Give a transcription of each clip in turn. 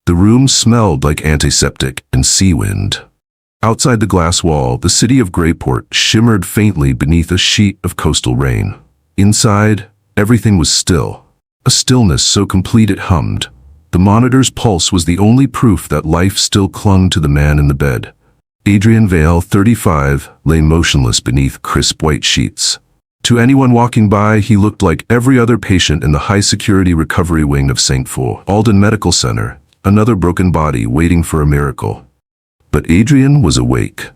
The room smelled like antiseptic and sea wind. Outside the glass wall, the city of Greyport shimmered faintly beneath a sheet of coastal rain. Inside, everything was still. A stillness so complete it hummed. The monitor's pulse was the only proof that life still clung to the man in the bed. Adrian Vale, 35, lay motionless beneath crisp white sheets. To anyone walking by, he looked like every other patient in the high-security recovery wing of St. Paul, Alden Medical Center, another broken body waiting for a miracle. But Adrian was awake.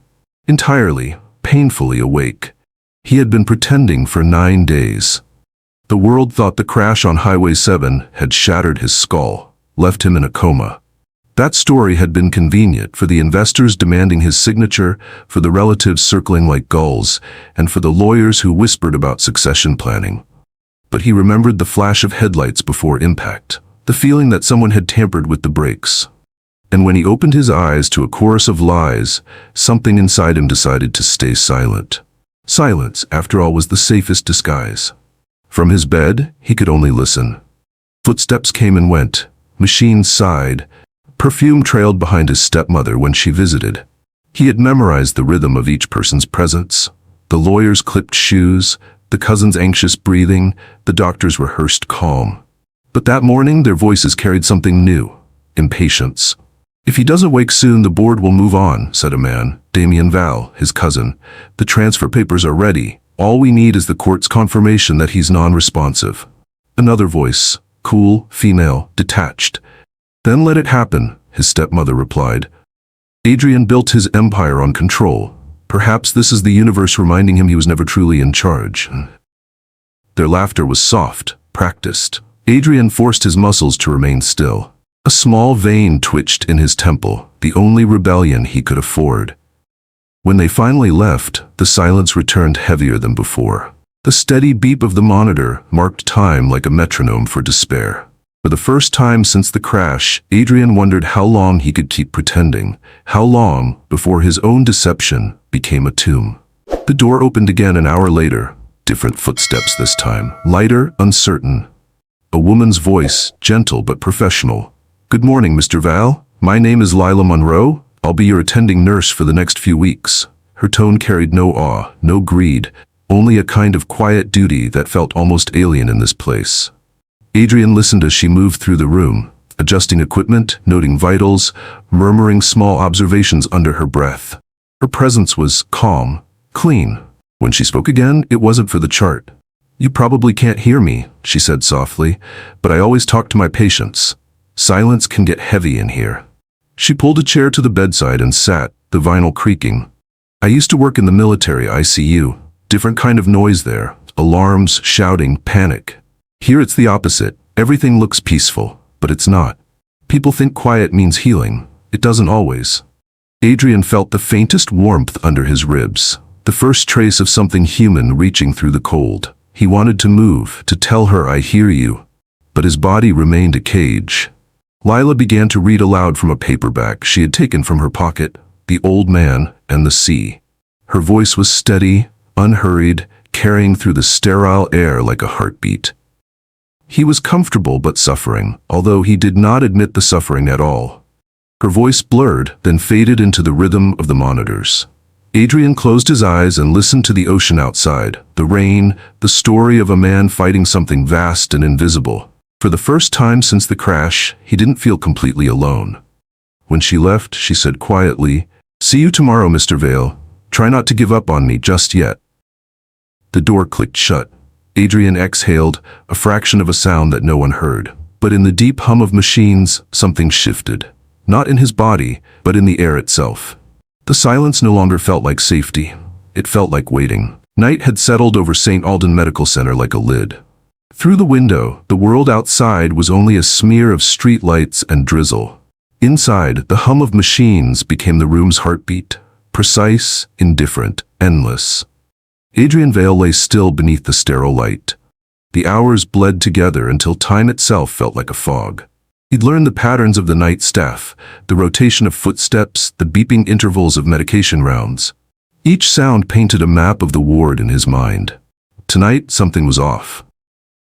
Entirely, painfully awake. He had been pretending for 9 days. The world thought the crash on Highway 7 had shattered his skull, left him in a coma. That story had been convenient for the investors demanding his signature, for the relatives circling like gulls, and for the lawyers who whispered about succession planning. But he remembered the flash of headlights before impact, the feeling that someone had tampered with the brakes. And when he opened his eyes to a chorus of lies, something inside him decided to stay silent. Silence, after all, was the safest disguise. From his bed, he could only listen. Footsteps came and went. Machines sighed. Perfume trailed behind his stepmother when she visited. He had memorized the rhythm of each person's presence. The lawyer's clipped shoes, the cousin's anxious breathing, the doctor's rehearsed calm. But that morning, their voices carried something new. Impatience. "If he doesn't wake soon, the board will move on," said a man, Damien Val, his cousin. "The transfer papers are ready. All we need is the court's confirmation that he's non-responsive." Another voice, cool, female, detached. "Then let it happen," his stepmother replied. Adrian built his empire on control. Perhaps this is the universe reminding him he was never truly in charge. Their laughter was soft, practiced. Adrian forced his muscles to remain still. A small vein twitched in his temple, the only rebellion he could afford. When they finally left, the silence returned heavier than before. The steady beep of the monitor marked time like a metronome for despair. For the first time since the crash, Adrian wondered how long he could keep pretending, how long before his own deception became a tomb. The door opened again an hour later, different footsteps this time, lighter, uncertain. A woman's voice, gentle but professional. "Good morning, Mr. Val. My name is Lila Monroe. I'll be your attending nurse for the next few weeks." Her tone carried no awe, no greed, only a kind of quiet duty that felt almost alien in this place. Adrian listened as she moved through the room, adjusting equipment, noting vitals, murmuring small observations under her breath. Her presence was calm, clean. When she spoke again, it wasn't for the chart. "You probably can't hear me," she said softly, "but I always talk to my patients. Silence can get heavy in here." She pulled a chair to the bedside and sat, the vinyl creaking. "I used to work in the military ICU. Different kind of noise there. Alarms, shouting, panic. Here it's the opposite. Everything looks peaceful, but it's not. People think quiet means healing. It doesn't always." Adrian felt the faintest warmth under his ribs, the first trace of something human reaching through the cold. He wanted to move, to tell her, "I hear you." But his body remained a cage. Lila began to read aloud from a paperback she had taken from her pocket, "The Old Man and the Sea." Her voice was steady, unhurried, carrying through the sterile air like a heartbeat. He was comfortable but suffering, although he did not admit the suffering at all. Her voice blurred, then faded into the rhythm of the monitors. Adrian closed his eyes and listened to the ocean outside, the rain, the story of a man fighting something vast and invisible. For the first time since the crash, he didn't feel completely alone. When she left, she said quietly, "See you tomorrow, Mr. Vale. Try not to give up on me just yet." The door clicked shut. Adrian exhaled, a fraction of a sound that no one heard. But in the deep hum of machines, something shifted. Not in his body, but in the air itself. The silence no longer felt like safety. It felt like waiting. Night had settled over St. Alden Medical Center like a lid. Through the window, the world outside was only a smear of street lights and drizzle. Inside, the hum of machines became the room's heartbeat, precise, indifferent, endless. Adrian Vale lay still beneath the sterile light. The hours bled together until time itself felt like a fog. He'd learned the patterns of the night staff, the rotation of footsteps, the beeping intervals of medication rounds. Each sound painted a map of the ward in his mind. Tonight, something was off.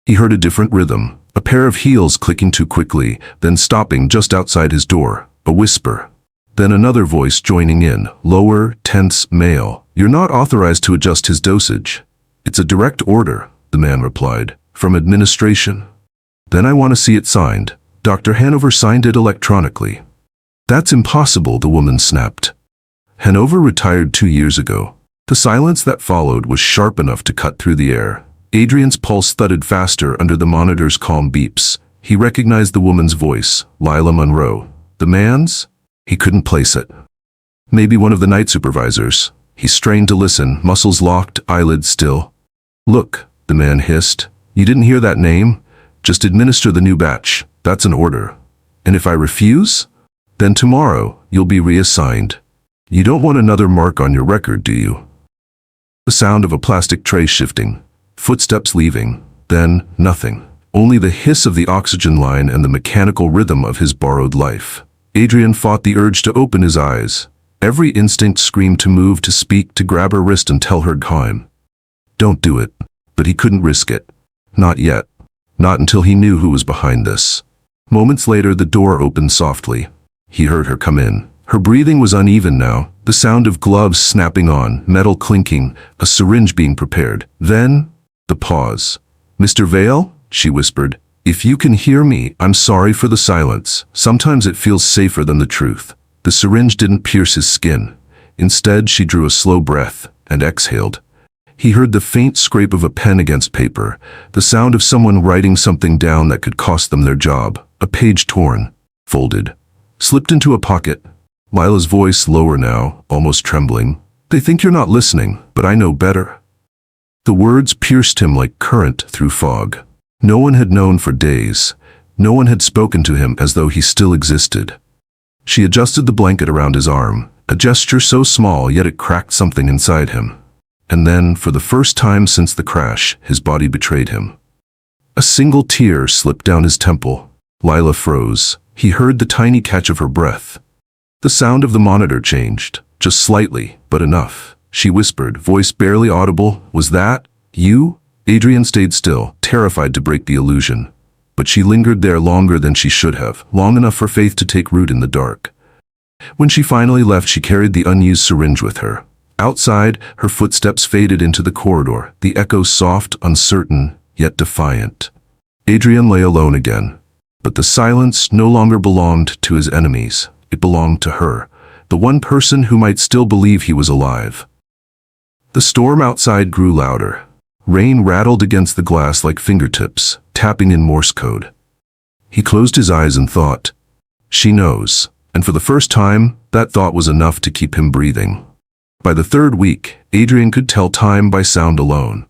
He heard a different rhythm, A pair of heels clicking too quickly, then stopping just outside his door. A whisper. Then another voice joining in, lower, tense, male. "You're not authorized to adjust his dosage." "It's a direct order," the man replied, "from administration." "Then I want to see it signed." Dr. Hanover signed it electronically. "That's impossible," the woman snapped. Hanover retired 2 years ago. The silence that followed was sharp enough to cut through the air. Adrian's pulse thudded faster under the monitor's calm beeps. He recognized the woman's voice, Lila Monroe. The man's? He couldn't place it. Maybe one of the night supervisors. He strained to listen, muscles locked, eyelids still. "Look," the man hissed. "You didn't hear that name? Just administer the new batch. That's an order. And if I refuse? Then tomorrow you'll be reassigned. You don't want another mark on your record, do you?" The sound of a plastic tray shifting. Footsteps leaving. Then nothing. Only the hiss of the oxygen line and the mechanical rhythm of his borrowed life. Adrian fought the urge to open his eyes. Every instinct screamed to move, to speak, to grab her wrist and tell her time. Don't do it. But he couldn't risk it. Not yet. Not until he knew who was behind this. Moments later, the door opened softly. He heard her come in. Her breathing was uneven now, the sound of gloves snapping on, metal clinking, a syringe being prepared. Then, the pause. "Mr. Vale?" she whispered. "If you can hear me, I'm sorry for the silence. Sometimes it feels safer than the truth." The syringe didn't pierce his skin. Instead, she drew a slow breath and exhaled. He heard the faint scrape of a pen against paper, the sound of someone writing something down that could cost them their job. A page torn, folded, slipped into a pocket. Lila's voice, lower now, almost trembling. "They think you're not listening, but I know better." The words pierced him like current through fog. No one had known for days. No one had spoken to him as though he still existed. She adjusted the blanket around his arm, a gesture so small yet it cracked something inside him. And then, for the first time since the crash, his body betrayed him. A single tear slipped down his temple. Lila froze. He heard the tiny catch of her breath. The sound of the monitor changed, just slightly, but enough. She whispered, voice barely audible, "Was that you?" Adrian stayed still, terrified to break the illusion. But she lingered there longer than she should have, long enough for faith to take root in the dark. When she finally left, she carried the unused syringe with her. Outside, her footsteps faded into the corridor, the echo soft, uncertain, yet defiant. Adrian lay alone again. But the silence no longer belonged to his enemies. It belonged to her, the one person who might still believe he was alive. The storm outside grew louder. Rain rattled against the glass like fingertips, tapping in Morse code. He closed his eyes and thought, "She knows." And for the first time, that thought was enough to keep him breathing. By the third week, Adrian could tell time by sound alone.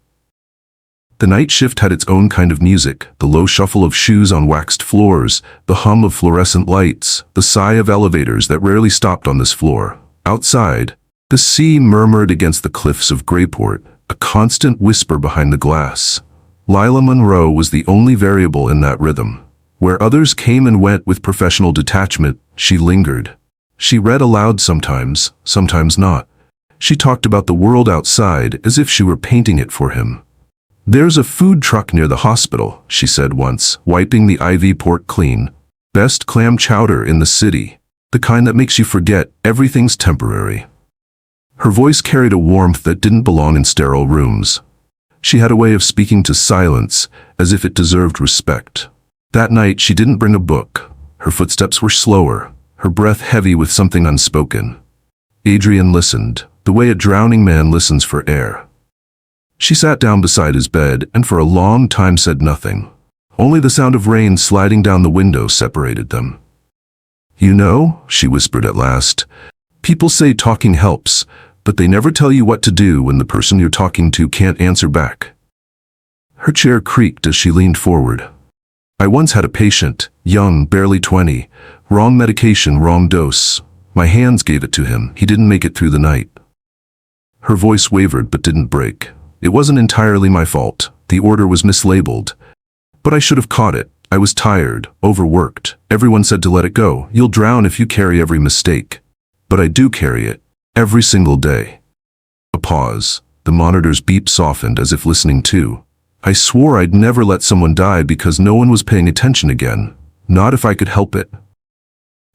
The night shift had its own kind of music, the low shuffle of shoes on waxed floors, the hum of fluorescent lights, the sigh of elevators that rarely stopped on this floor. Outside, the sea murmured against the cliffs of Grayport, a constant whisper behind the glass. Lila Monroe was the only variable in that rhythm. Where others came and went with professional detachment, she lingered. She read aloud sometimes, sometimes not. She talked about the world outside as if she were painting it for him. "There's a food truck near the hospital," she said once, wiping the IV port clean. "Best clam chowder in the city. The kind that makes you forget everything's temporary." Her voice carried a warmth that didn't belong in sterile rooms. She had a way of speaking to silence, as if it deserved respect. That night she didn't bring a book. Her footsteps were slower, her breath heavy with something unspoken. Adrian listened, the way a drowning man listens for air. She sat down beside his bed and for a long time said nothing. Only the sound of rain sliding down the window separated them. "You know," she whispered at last, "people say talking helps, but they never tell you what to do when the person you're talking to can't answer back." Her chair creaked as she leaned forward. "I once had a patient, young, barely 20. Wrong medication, wrong dose. My hands gave it to him. He didn't make it through the night." Her voice wavered but didn't break. "It wasn't entirely my fault. The order was mislabeled. But I should have caught it. I was tired, overworked. Everyone said to let it go. You'll drown if you carry every mistake. But I do carry it. Every single day." A pause. The monitor's beep softened as if listening too. I swore I'd never let someone die because no one was paying attention again. Not if I could help it.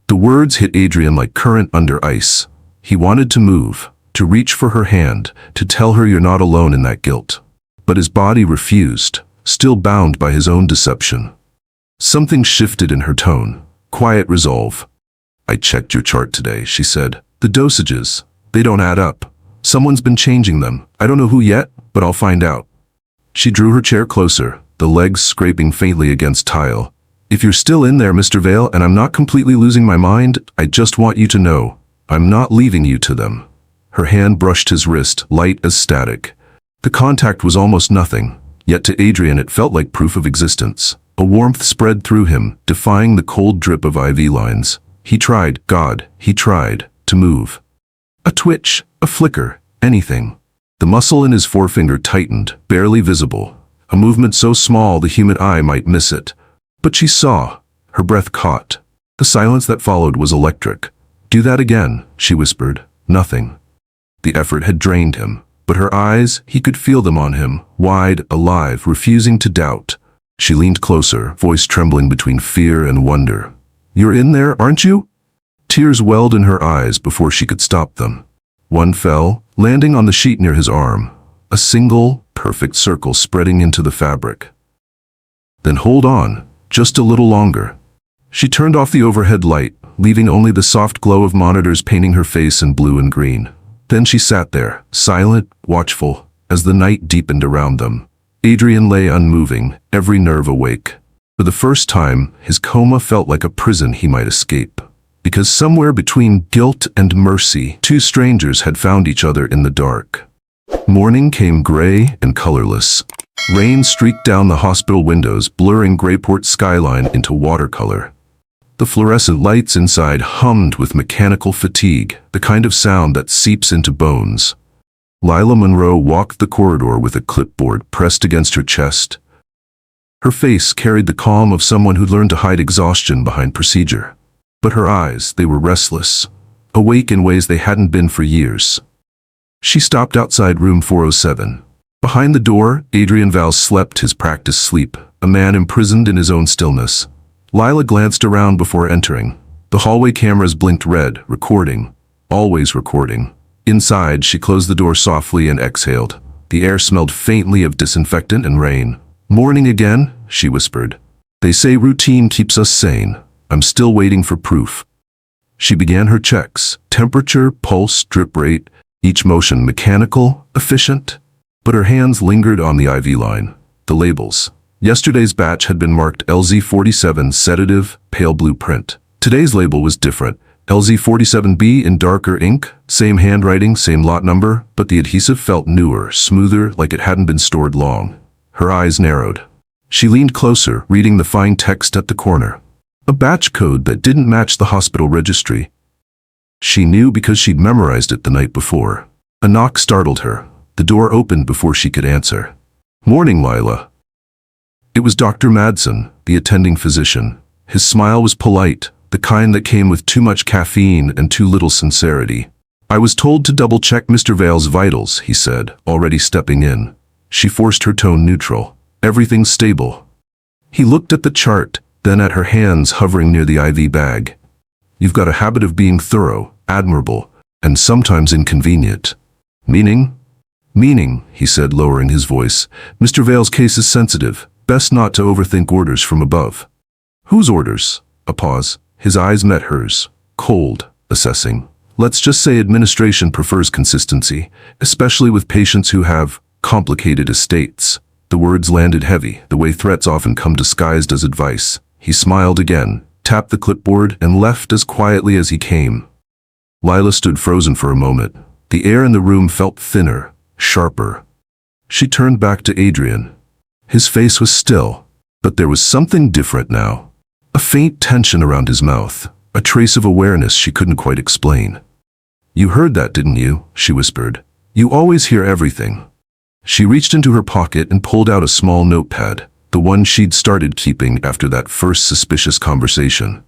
The words hit Adrian like current under ice. He wanted to move, to reach for her hand, to tell her you're not alone in that guilt. But his body refused, still bound by his own deception. Something shifted in her tone. Quiet resolve. I checked your chart today, she said. The dosages, they don't add up. Someone's been changing them. I don't know who yet, but I'll find out. She drew her chair closer, the legs scraping faintly against tile. If you're still in there, Mr. Vale, and I'm not completely losing my mind, I just want you to know, I'm not leaving you to them. Her hand brushed his wrist, light as static. The contact was almost nothing, yet to Adrian it felt like proof of existence. A warmth spread through him, defying the cold drip of IV lines. He tried, he tried, to move. A twitch, a flicker, anything. The muscle in his forefinger tightened, barely visible. A movement so small the human eye might miss it. But she saw. Her breath caught. The silence that followed was electric. Do that again, she whispered. Nothing. The effort had drained him, but her eyes, he could feel them on him, wide, alive, refusing to doubt. She leaned closer, voice trembling between fear and wonder. You're in there, aren't you? Tears welled in her eyes before she could stop them. One fell, landing on the sheet near his arm. A single, perfect circle spreading into the fabric. Then hold on, just a little longer. She turned off the overhead light, leaving only the soft glow of monitors painting her face in blue and green. Then she sat there, silent, watchful, as the night deepened around them. Adrian lay unmoving, every nerve awake. For the first time, his coma felt like a prison he might escape. Because somewhere between guilt and mercy, two strangers had found each other in the dark. Morning came gray and colorless. Rain streaked down the hospital windows, blurring Grayport's skyline into watercolor. The fluorescent lights inside hummed with mechanical fatigue, the kind of sound that seeps into bones. Lila Monroe walked the corridor with a clipboard pressed against her chest. Her face carried the calm of someone who'd learned to hide exhaustion behind procedure. But her eyes, they were restless, awake in ways they hadn't been for years. She stopped outside room 407. Behind the door, Adrian Vale slept his practice sleep, a man imprisoned in his own stillness. Lila glanced around before entering. The hallway cameras blinked red, recording, always recording. Inside, she closed the door softly and exhaled. The air smelled faintly of disinfectant and rain. Morning again, she whispered. They say routine keeps us sane. I'm still waiting for proof. She began her checks, temperature, pulse, drip rate, each motion mechanical, efficient. But her hands lingered on the IV line, the labels. Yesterday's batch had been marked LZ47 sedative, pale blue print. Today's label was different. LZ47B in darker ink, same handwriting, same lot number, but the adhesive felt newer, smoother, like it hadn't been stored long. Her eyes narrowed. She leaned closer, reading the fine text at the corner. A batch code that didn't match the hospital registry. She knew because she'd memorized it the night before. A knock startled her. The door opened before she could answer. Morning, Lila. It was Dr. Madsen, the attending physician. His smile was polite, the kind that came with too much caffeine and too little sincerity. I was told to double-check Mr. Vale's vitals, he said, already stepping in. She forced her tone neutral. Everything's stable. He looked at the chart, then at her hands hovering near the IV bag. You've got a habit of being thorough, admirable, and sometimes inconvenient. Meaning? Meaning, he said, lowering his voice. Mr. Vale's case is sensitive. Best not to overthink orders from above. Whose orders? A pause. His eyes met hers. Cold, assessing. Let's just say administration prefers consistency, especially with patients who have complicated estates. The words landed heavy, the way threats often come disguised as advice. He smiled again, tapped the clipboard, and left as quietly as he came. Lila stood frozen for a moment. The air in the room felt thinner, sharper. She turned back to Adrian. His face was still, but there was something different now. A faint tension around his mouth, a trace of awareness she couldn't quite explain. You heard that, didn't you? She whispered. You always hear everything. She reached into her pocket and pulled out a small notepad, the one she'd started keeping after that first suspicious conversation.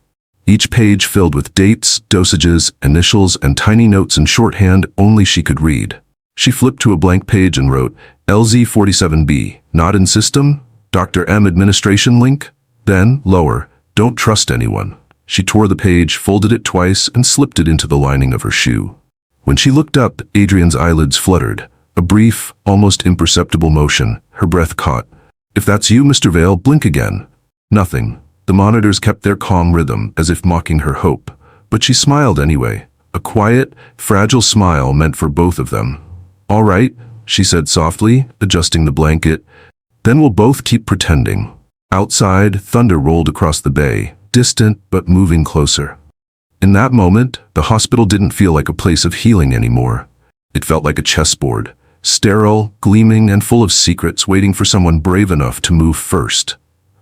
Each page filled with dates, dosages, initials, and tiny notes in shorthand only she could read. She flipped to a blank page and wrote, LZ47B, not in system? Dr. M administration link? Then, lower, don't trust anyone. She tore the page, folded it twice, and slipped it into the lining of her shoe. When she looked up, Adrian's eyelids fluttered. A brief, almost imperceptible motion. Her breath caught. If that's you, Mr. Vale, blink again. Nothing. The monitors kept their calm rhythm, as if mocking her hope. But she smiled anyway. A quiet, fragile smile meant for both of them. All right, she said softly, adjusting the blanket. Then we'll both keep pretending. Outside, thunder rolled across the bay, distant but moving closer. In that moment, the hospital didn't feel like a place of healing anymore. It felt like a chessboard, sterile, gleaming, and full of secrets waiting for someone brave enough to move first.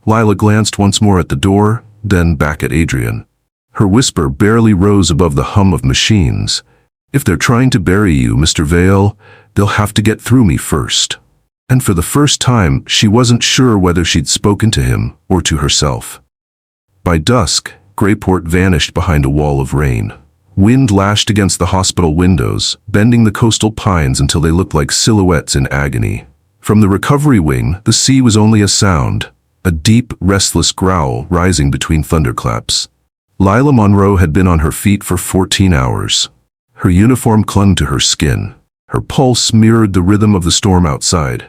Lila glanced once more at the door, then back at Adrian. Her whisper barely rose above the hum of machines. If they're trying to bury you, Mr. Vale, they'll have to get through me first. And for the first time, she wasn't sure whether she'd spoken to him or to herself. By dusk, Grayport vanished behind a wall of rain. Wind lashed against the hospital windows, bending the coastal pines until they looked like silhouettes in agony. From the recovery wing, the sea was only a sound, a deep, restless growl rising between thunderclaps. Lila Monroe had been on her feet for 14 hours. Her uniform clung to her skin. Her pulse mirrored the rhythm of the storm outside.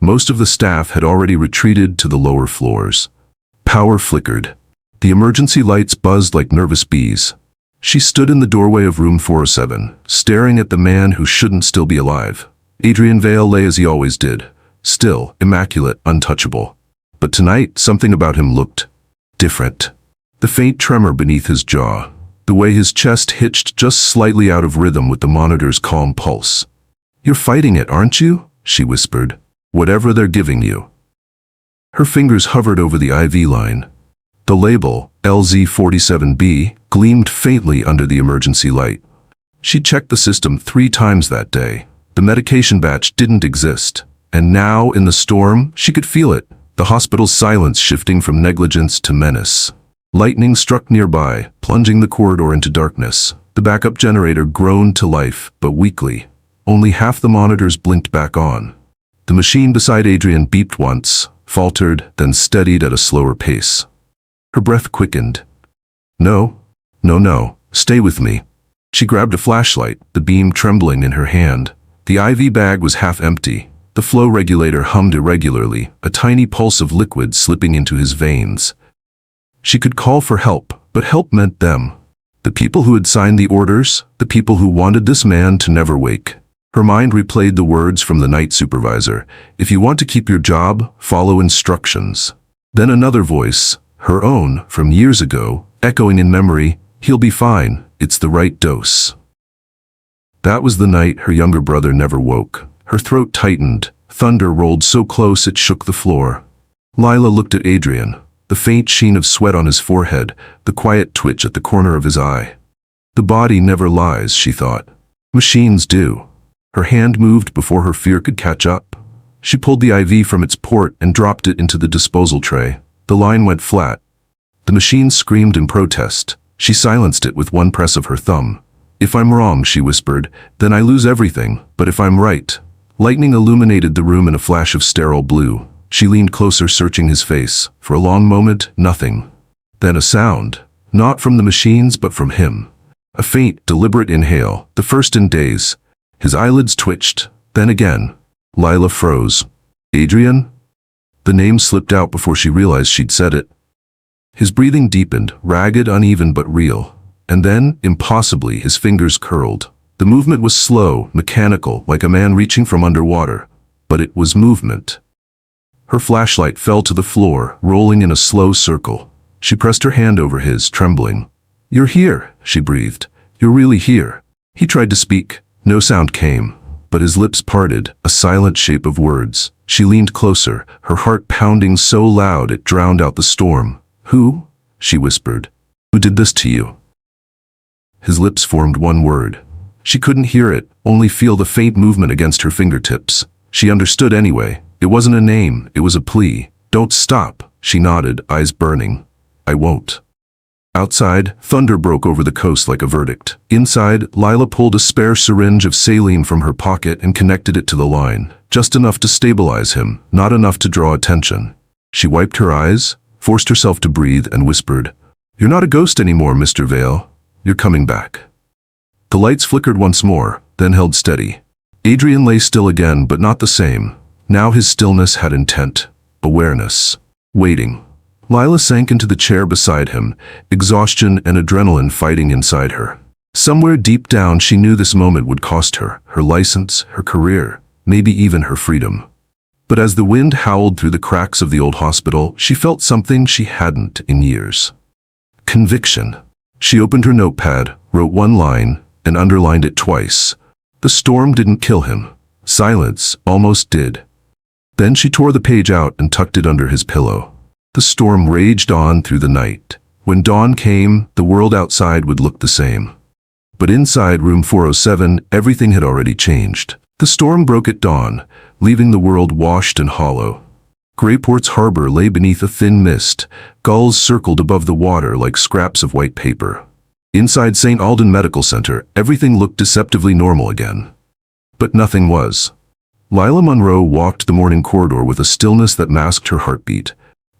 Most of the staff had already retreated to the lower floors. Power flickered. The emergency lights buzzed like nervous bees. She stood in the doorway of room 407, staring at the man who shouldn't still be alive. Adrian Vale lay as he always did, still, immaculate, untouchable. But tonight, something about him looked different. The faint tremor beneath his jaw, the way his chest hitched just slightly out of rhythm with the monitor's calm pulse. You're fighting it, aren't you? She whispered. Whatever they're giving you. Her fingers hovered over the IV line. The label, LZ47B, gleamed faintly under the emergency light. She checked the system 3 times that day. The medication batch didn't exist. And now, in the storm, she could feel it, the hospital's silence shifting from negligence to menace. Lightning struck nearby, plunging the corridor into darkness. The backup generator groaned to life, but weakly. Only half the monitors blinked back on. The machine beside Adrian beeped once, faltered, then steadied at a slower pace. Her breath quickened. No, stay with me. She grabbed a flashlight, the beam trembling in her hand. The IV bag was half empty. The flow regulator hummed irregularly, a tiny pulse of liquid slipping into his veins. She could call for help, but help meant them. The people who had signed the orders, the people who wanted this man to never wake. Her mind replayed the words from the night supervisor. If you want to keep your job, follow instructions. Then another voice, her own, from years ago, echoing in memory, he'll be fine, it's the right dose. That was the night her younger brother never woke. Her throat tightened, thunder rolled so close it shook the floor. Lila looked at Adrian, the faint sheen of sweat on his forehead, the quiet twitch at the corner of his eye. The body never lies, she thought. Machines do. Her hand moved before her fear could catch up. She pulled the IV from its port and dropped it into the disposal tray. The line went flat. The machine screamed in protest. She silenced it with one press of her thumb. If I'm wrong, she whispered, then I lose everything, but if I'm right. Lightning illuminated the room in a flash of sterile blue. She leaned closer, searching his face. For a long moment, nothing. Then a sound. Not from the machines, but from him. A faint, deliberate inhale, the first in days. His eyelids twitched, then again. Lila froze. Adrian? The name slipped out before she realized she'd said it. His breathing deepened, ragged, uneven, but real. And then, impossibly, his fingers curled. The movement was slow, mechanical, like a man reaching from underwater. But it was movement. Her flashlight fell to the floor, rolling in a slow circle. She pressed her hand over his, trembling. You're here, she breathed. You're really here. He tried to speak. No sound came, but his lips parted, a silent shape of words. She leaned closer, her heart pounding so loud it drowned out the storm. Who? She whispered. Who did this to you? His lips formed one word. She couldn't hear it, only feel the faint movement against her fingertips. She understood anyway. It wasn't a name, it was a plea. Don't stop, she nodded, eyes burning. I won't. Outside, thunder broke over the coast like a verdict. Inside, Lila pulled a spare syringe of saline from her pocket and connected it to the line, just enough to stabilize him, not enough to draw attention. She wiped her eyes, forced herself to breathe, and whispered, "You're not a ghost anymore, Mr. Vale. You're coming back." The lights flickered once more, then held steady. Adrian lay still again, but not the same. Now his stillness had intent, awareness, waiting. Lila sank into the chair beside him, exhaustion and adrenaline fighting inside her. Somewhere deep down she knew this moment would cost her license, her career, maybe even her freedom. But as the wind howled through the cracks of the old hospital, she felt something she hadn't in years. Conviction. She opened her notepad, wrote one line, and underlined it twice. The storm didn't kill him. Silence almost did. Then she tore the page out and tucked it under his pillow. The storm raged on through the night. When dawn came, the world outside would look the same. But inside room 407, everything had already changed. The storm broke at dawn, leaving the world washed and hollow. Greyport's harbor lay beneath a thin mist. Gulls circled above the water like scraps of white paper. Inside St. Alden Medical Center, everything looked deceptively normal again. But nothing was. Lila Monroe walked the morning corridor with a stillness that masked her heartbeat.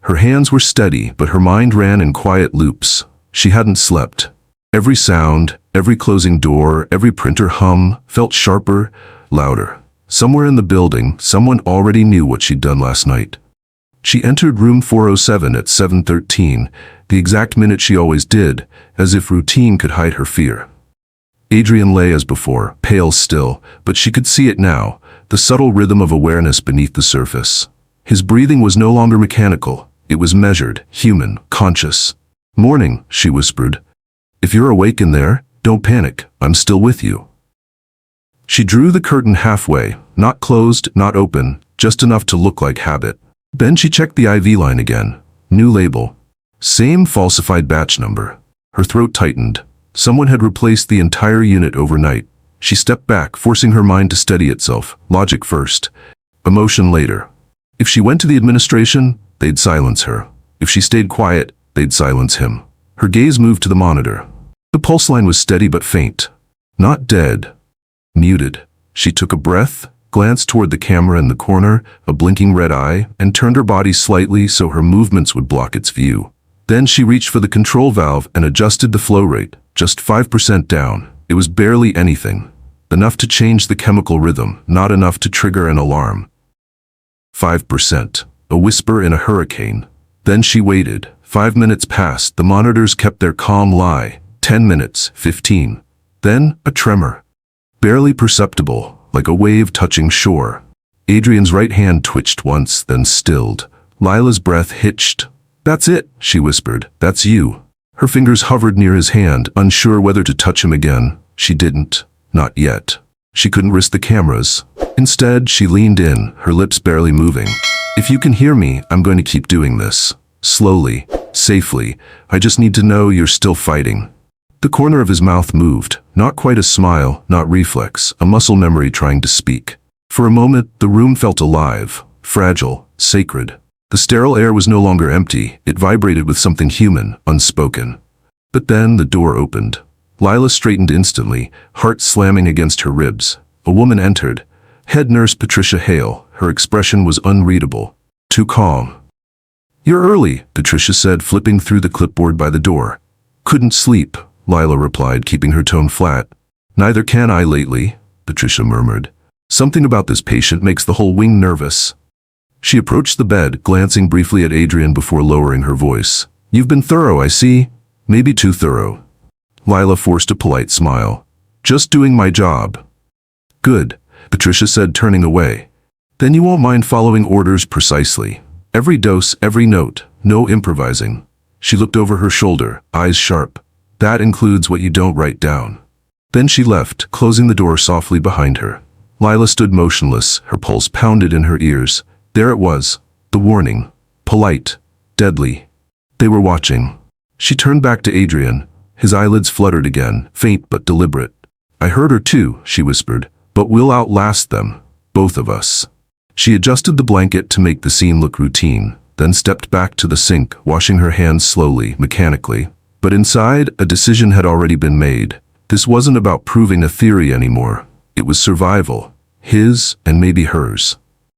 Her hands were steady, but her mind ran in quiet loops. She hadn't slept. Every sound, every closing door, every printer hum felt sharper, louder. Somewhere in the building, someone already knew what she'd done last night. She entered room 407 at 7:13, the exact minute she always did, as if routine could hide her fear. Adrian lay as before, pale still, but she could see it now, the subtle rhythm of awareness beneath the surface. His breathing was no longer mechanical. It was measured, human, conscious. "Morning," she whispered. "If you're awake in there, don't panic. I'm still with you." She drew the curtain halfway, not closed, not open, just enough to look like habit. Then she checked the IV line again. New label. Same falsified batch number. Her throat tightened. Someone had replaced the entire unit overnight. She stepped back, forcing her mind to steady itself. Logic first. Emotion later. If she went to the administration, they'd silence her. If she stayed quiet, they'd silence him. Her gaze moved to the monitor. The pulse line was steady but faint. Not dead. Muted. She took a breath, glanced toward the camera in the corner, a blinking red eye, and turned her body slightly so her movements would block its view. Then she reached for the control valve and adjusted the flow rate, just 5% down. It was barely anything. Enough to change the chemical rhythm, not enough to trigger an alarm. 5%. A whisper in a hurricane. Then she waited. 5 minutes passed. The monitors kept their calm lie. 10 minutes, 15. Then, a tremor. Barely perceptible, like a wave touching shore. Adrian's right hand twitched once, then stilled. Lila's breath hitched. "That's it," she whispered. "That's you." Her fingers hovered near his hand, unsure whether to touch him again. She didn't. Not yet. She couldn't risk the cameras. Instead, she leaned in, her lips barely moving. "If you can hear me, I'm going to keep doing this. Slowly, safely. I just need to know you're still fighting." The corner of his mouth moved. Not quite a smile, not reflex, a muscle memory trying to speak. For a moment, the room felt alive, fragile, sacred. The sterile air was no longer empty. It vibrated with something human, unspoken. But then the door opened. Lila straightened instantly, heart slamming against her ribs. A woman entered. Head nurse Patricia Hale. Her expression was unreadable. Too calm. "You're early," Patricia said, flipping through the clipboard by the door. "Couldn't sleep," Lila replied, keeping her tone flat. "Neither can I lately," Patricia murmured. "Something about this patient makes the whole wing nervous." She approached the bed, glancing briefly at Adrian before lowering her voice. "You've been thorough, I see. Maybe too thorough." Lila forced a polite smile. "Just doing my job." "Good," Patricia said, turning away. "Then you won't mind following orders precisely. Every dose, every note, no improvising." She looked over her shoulder, eyes sharp. "That includes what you don't write down." Then she left, closing the door softly behind her. Lila stood motionless, her pulse pounded in her ears. There it was, the warning. Polite, deadly. They were watching. She turned back to Adrian. His eyelids fluttered again, faint but deliberate. "I heard her too," she whispered, "but we'll outlast them, both of us." She adjusted the blanket to make the scene look routine, then stepped back to the sink, washing her hands slowly, mechanically. But inside, a decision had already been made. This wasn't about proving a theory anymore. It was survival. His and maybe hers.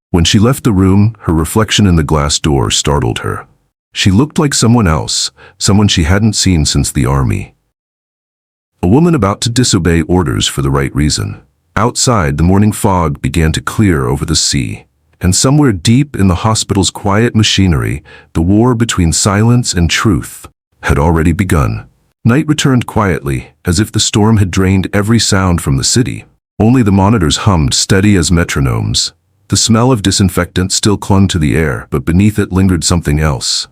When she left the room, her reflection in the glass door startled her. She looked like someone else, someone she hadn't seen since the army. A woman about to disobey orders for the right reason. Outside, the morning fog began to clear over the sea. And somewhere deep in the hospital's quiet machinery, the war between silence and truth had already begun. Night returned quietly, as if the storm had drained every sound from the city. Only the monitors hummed steady as metronomes. The smell of disinfectant still clung to the air, but beneath it lingered something else.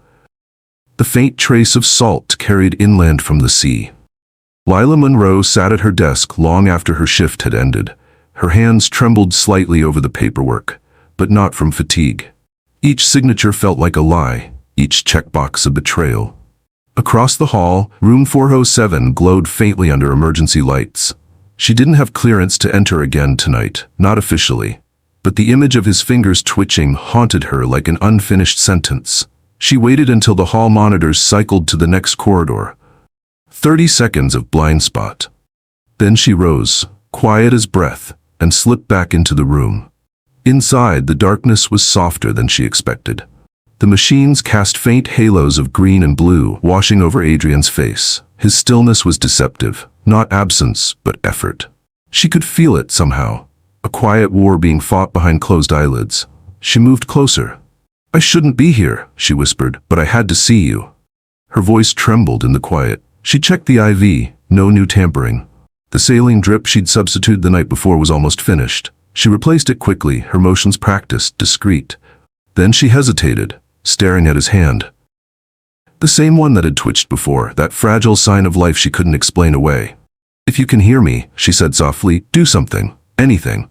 The faint trace of salt carried inland from the sea. Lila Monroe sat at her desk long after her shift had ended. Her hands trembled slightly over the paperwork, but not from fatigue. Each signature felt like a lie, each checkbox a betrayal. Across the hall, room 407 glowed faintly under emergency lights. She didn't have clearance to enter again tonight, not officially. But the image of his fingers twitching haunted her like an unfinished sentence. She waited until the hall monitors cycled to the next corridor. 30 seconds of blind spot. Then she rose, quiet as breath, and slipped back into the room. Inside, the darkness was softer than she expected. The machines cast faint halos of green and blue, washing over Adrian's face. His stillness was deceptive, not absence, but effort. She could feel it somehow, a quiet war being fought behind closed eyelids. She moved closer. "I shouldn't be here," she whispered, "but I had to see you." Her voice trembled in the quiet. She checked the IV, no new tampering. The saline drip she'd substituted the night before was almost finished. She replaced it quickly, her motions practiced, discreet. Then she hesitated, staring at his hand. The same one that had twitched before, that fragile sign of life she couldn't explain away. "If you can hear me," she said softly, "do something, anything.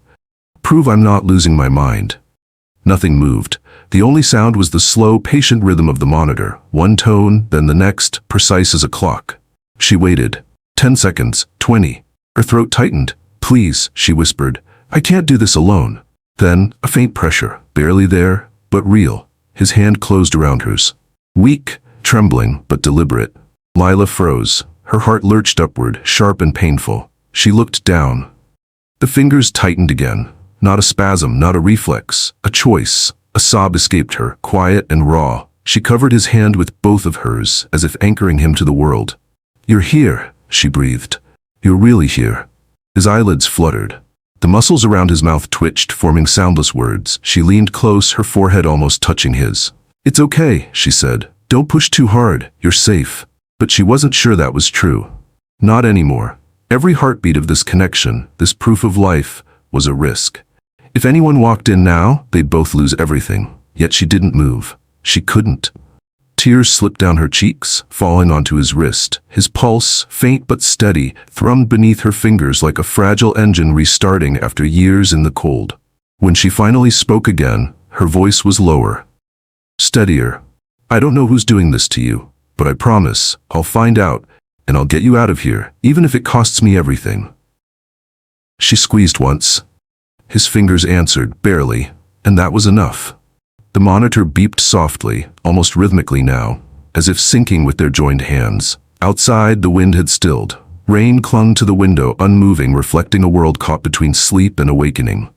Prove I'm not losing my mind." Nothing moved. The only sound was the slow, patient rhythm of the monitor, one tone, then the next, precise as a clock. She waited. 10 seconds, 20. Her throat tightened. "Please," she whispered, "I can't do this alone." Then, a faint pressure, barely there, but real. His hand closed around hers. Weak, trembling, but deliberate. Lila froze. Her heart lurched upward, sharp and painful. She looked down. The fingers tightened again. Not a spasm, not a reflex. A choice. A sob escaped her, quiet and raw. She covered his hand with both of hers, as if anchoring him to the world. "You're here," she breathed. "You're really here." His eyelids fluttered. The muscles around his mouth twitched, forming soundless words. She leaned close, her forehead almost touching his. "It's okay," she said. "Don't push too hard. You're safe." But she wasn't sure that was true. Not anymore. Every heartbeat of this connection, this proof of life, was a risk. If anyone walked in now, they'd both lose everything. Yet she didn't move. She couldn't. Tears slipped down her cheeks, falling onto his wrist. His pulse, faint but steady, thrummed beneath her fingers like a fragile engine restarting after years in the cold. When she finally spoke again, her voice was lower. Steadier. "I don't know who's doing this to you, but I promise, I'll find out, and I'll get you out of here, even if it costs me everything." She squeezed once. His fingers answered, barely, and that was enough. The monitor beeped softly, almost rhythmically now, as if syncing with their joined hands. Outside, the wind had stilled. Rain clung to the window, unmoving, reflecting a world caught between sleep and awakening.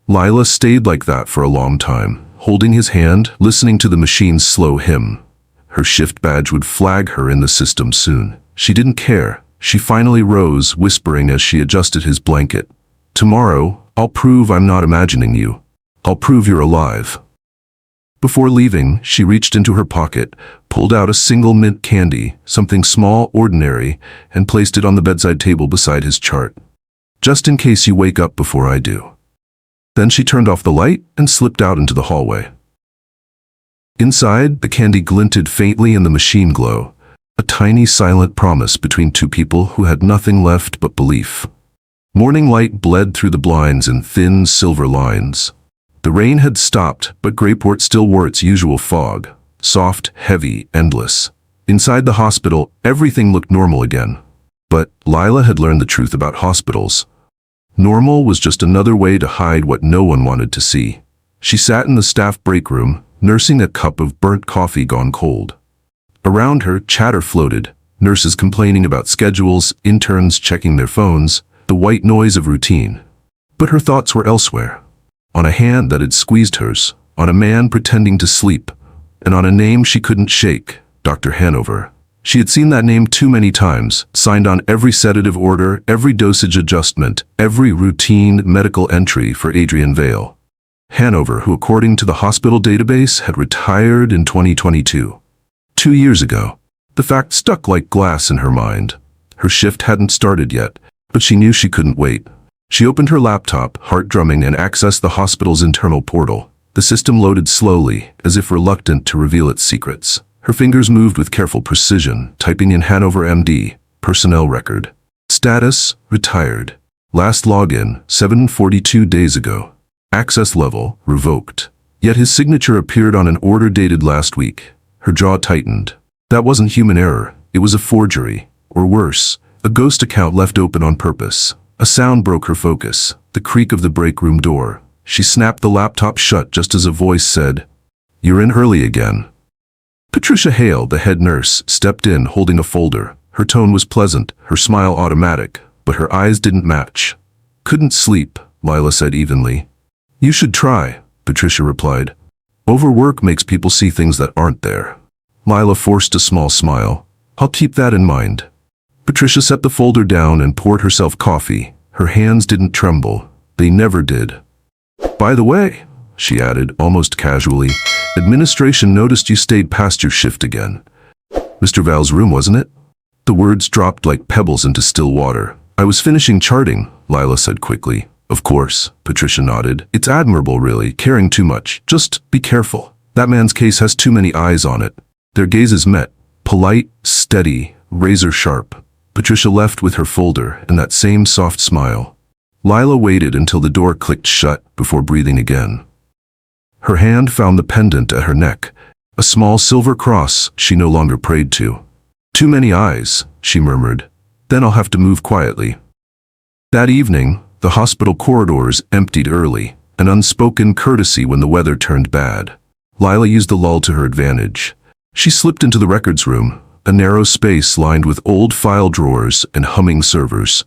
Lila stayed like that for a long time, holding his hand, listening to the machine's slow hymn. Her shift badge would flag her in the system soon. She didn't care. She finally rose, whispering as she adjusted his blanket. "Tomorrow, I'll prove I'm not imagining you. I'll prove you're alive." Before leaving, she reached into her pocket, pulled out a single mint candy, something small, ordinary, and placed it on the bedside table beside his chart. "Just in case you wake up before I do." Then she turned off the light and slipped out into the hallway. Inside, the candy glinted faintly in the machine glow, a tiny silent promise between two people who had nothing left but belief. Morning light bled through the blinds in thin silver lines. The rain had stopped, but Grayport still wore its usual fog, soft, heavy, endless. Inside the hospital, everything looked normal again. But Lila had learned the truth about hospitals. Normal was just another way to hide what no one wanted to see. She sat in the staff break room, nursing a cup of burnt coffee gone cold. Around her, chatter floated, Nurses complaining about schedules, interns checking their phones, the white noise of routine. But her thoughts were elsewhere. On a hand that had squeezed hers, on a man pretending to sleep, and on a name she couldn't shake, Dr. Hanover. She had seen that name too many times, signed on every sedative order, every dosage adjustment, every routine medical entry for Adrian Vale. Hanover, who according to the hospital database had retired in 2022. 2 years ago. The fact stuck like glass in her mind. Her shift hadn't started yet, but she knew she couldn't wait. She opened her laptop, heart drumming, and accessed the hospital's internal portal. The system loaded slowly, as if reluctant to reveal its secrets. Her fingers moved with careful precision, typing in Hanover MD, personnel record. Status, retired. Last login, 7:42 days ago. Access level, revoked. Yet his signature appeared on an order dated last week. Her jaw tightened. That wasn't human error. It was a forgery. Or worse, a ghost account left open on purpose. A sound broke her focus, the creak of the break room door. She snapped the laptop shut just as a voice said, "You're in early again." Patricia Hale, the head nurse, stepped in holding a folder. Her tone was pleasant, her smile automatic, but her eyes didn't match. "Couldn't sleep," Lila said evenly. "You should try," Patricia replied. "Overwork makes people see things that aren't there." Lila forced a small smile. "I'll keep that in mind." Patricia set the folder down and poured herself coffee. Her hands didn't tremble. They never did. "By the way," she added, almost casually, "administration noticed you stayed past your shift again." "Mr. Val's room, wasn't it?" The words dropped like pebbles into still water. "I was finishing charting," Lila said quickly. "Of course," Patricia nodded. "It's admirable, really, caring too much. Just be careful. That man's case has too many eyes on it." Their gazes met, polite, steady, razor sharp. Patricia left with her folder and that same soft smile. Lila waited until the door clicked shut before breathing again. Her hand found the pendant at her neck, a small silver cross she no longer prayed to. "Too many eyes," she murmured. "Then I'll have to move quietly." That evening, the hospital corridors emptied early, an unspoken courtesy when the weather turned bad. Lila used the lull to her advantage. She slipped into the records room, a narrow space lined with old file drawers and humming servers.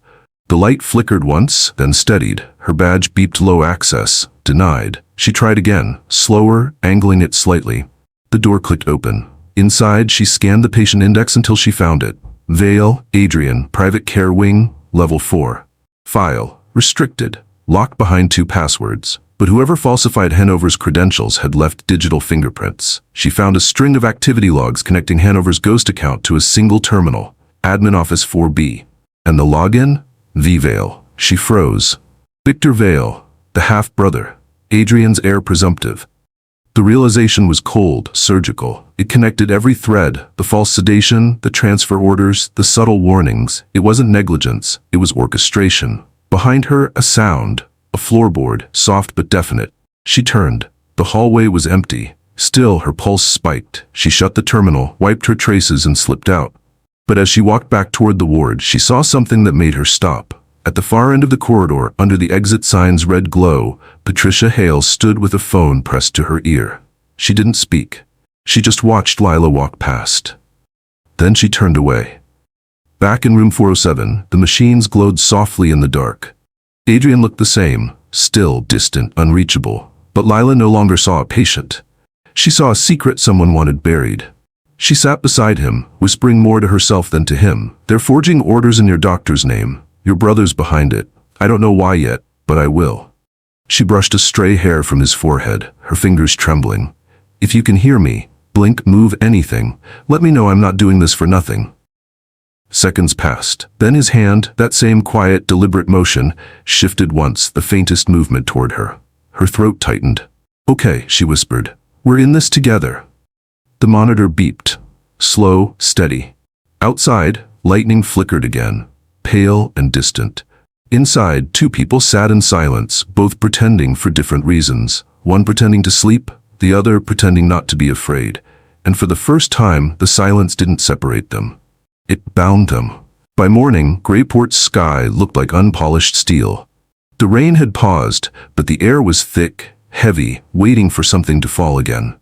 The light flickered once, then steadied. Her badge beeped low access, denied. She tried again, slower, angling it slightly. The door clicked open. Inside, she scanned the patient index until she found it. Vale, Adrian, Private Care Wing, Level 4. File, restricted, locked behind 2 passwords. But whoever falsified Hanover's credentials had left digital fingerprints. She found a string of activity logs connecting Hanover's ghost account to a single terminal, Admin Office 4B. And the login? V. Vale. She froze. Victor Vale, the half-brother, Adrian's heir presumptive. The realization was cold, surgical. It connected every thread, the false sedation, the transfer orders, the subtle warnings. It wasn't negligence, it was orchestration. Behind her, a sound, a floorboard, soft but definite. She turned. The hallway was empty. Still, her pulse spiked. She shut the terminal, wiped her traces, and slipped out. But as she walked back toward the ward, she saw something that made her stop. At the far end of the corridor, under the exit sign's red glow, Patricia Hale stood with a phone pressed to her ear. She didn't speak. She just watched Lila walk past. Then she turned away. Back in room 407, the machines glowed softly in the dark. Adrian looked the same, still, distant, unreachable. But Lila no longer saw a patient. She saw a secret someone wanted buried. She sat beside him, whispering more to herself than to him. "They're forging orders in your doctor's name. Your brother's behind it. I don't know why yet, but I will." She brushed a stray hair from his forehead, her fingers trembling. "If you can hear me, blink, move, anything. Let me know I'm not doing this for nothing." Seconds passed. Then his hand, that same quiet, deliberate motion, shifted once, the faintest movement toward her. Her throat tightened. "Okay," she whispered. "We're in this together." The monitor beeped. Slow, steady. Outside, lightning flickered again, pale and distant. Inside, 2 people sat in silence, both pretending for different reasons. One pretending to sleep, the other pretending not to be afraid. And for the first time, the silence didn't separate them. It bound them. By morning, Greyport's sky looked like unpolished steel. The rain had paused, but the air was thick, heavy, waiting for something to fall again.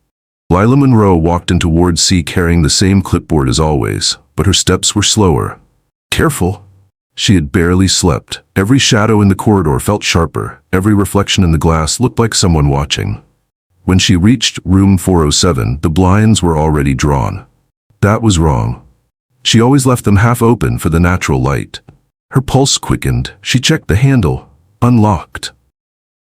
Lila Monroe walked into Ward C carrying the same clipboard as always. but her steps were slower. Careful. She had barely slept. Every shadow in the corridor felt sharper. Every reflection in the glass looked like someone watching. When she reached room 407, the blinds were already drawn. That was wrong. She always left them half open for the natural light. Her pulse quickened. She checked the handle. Unlocked.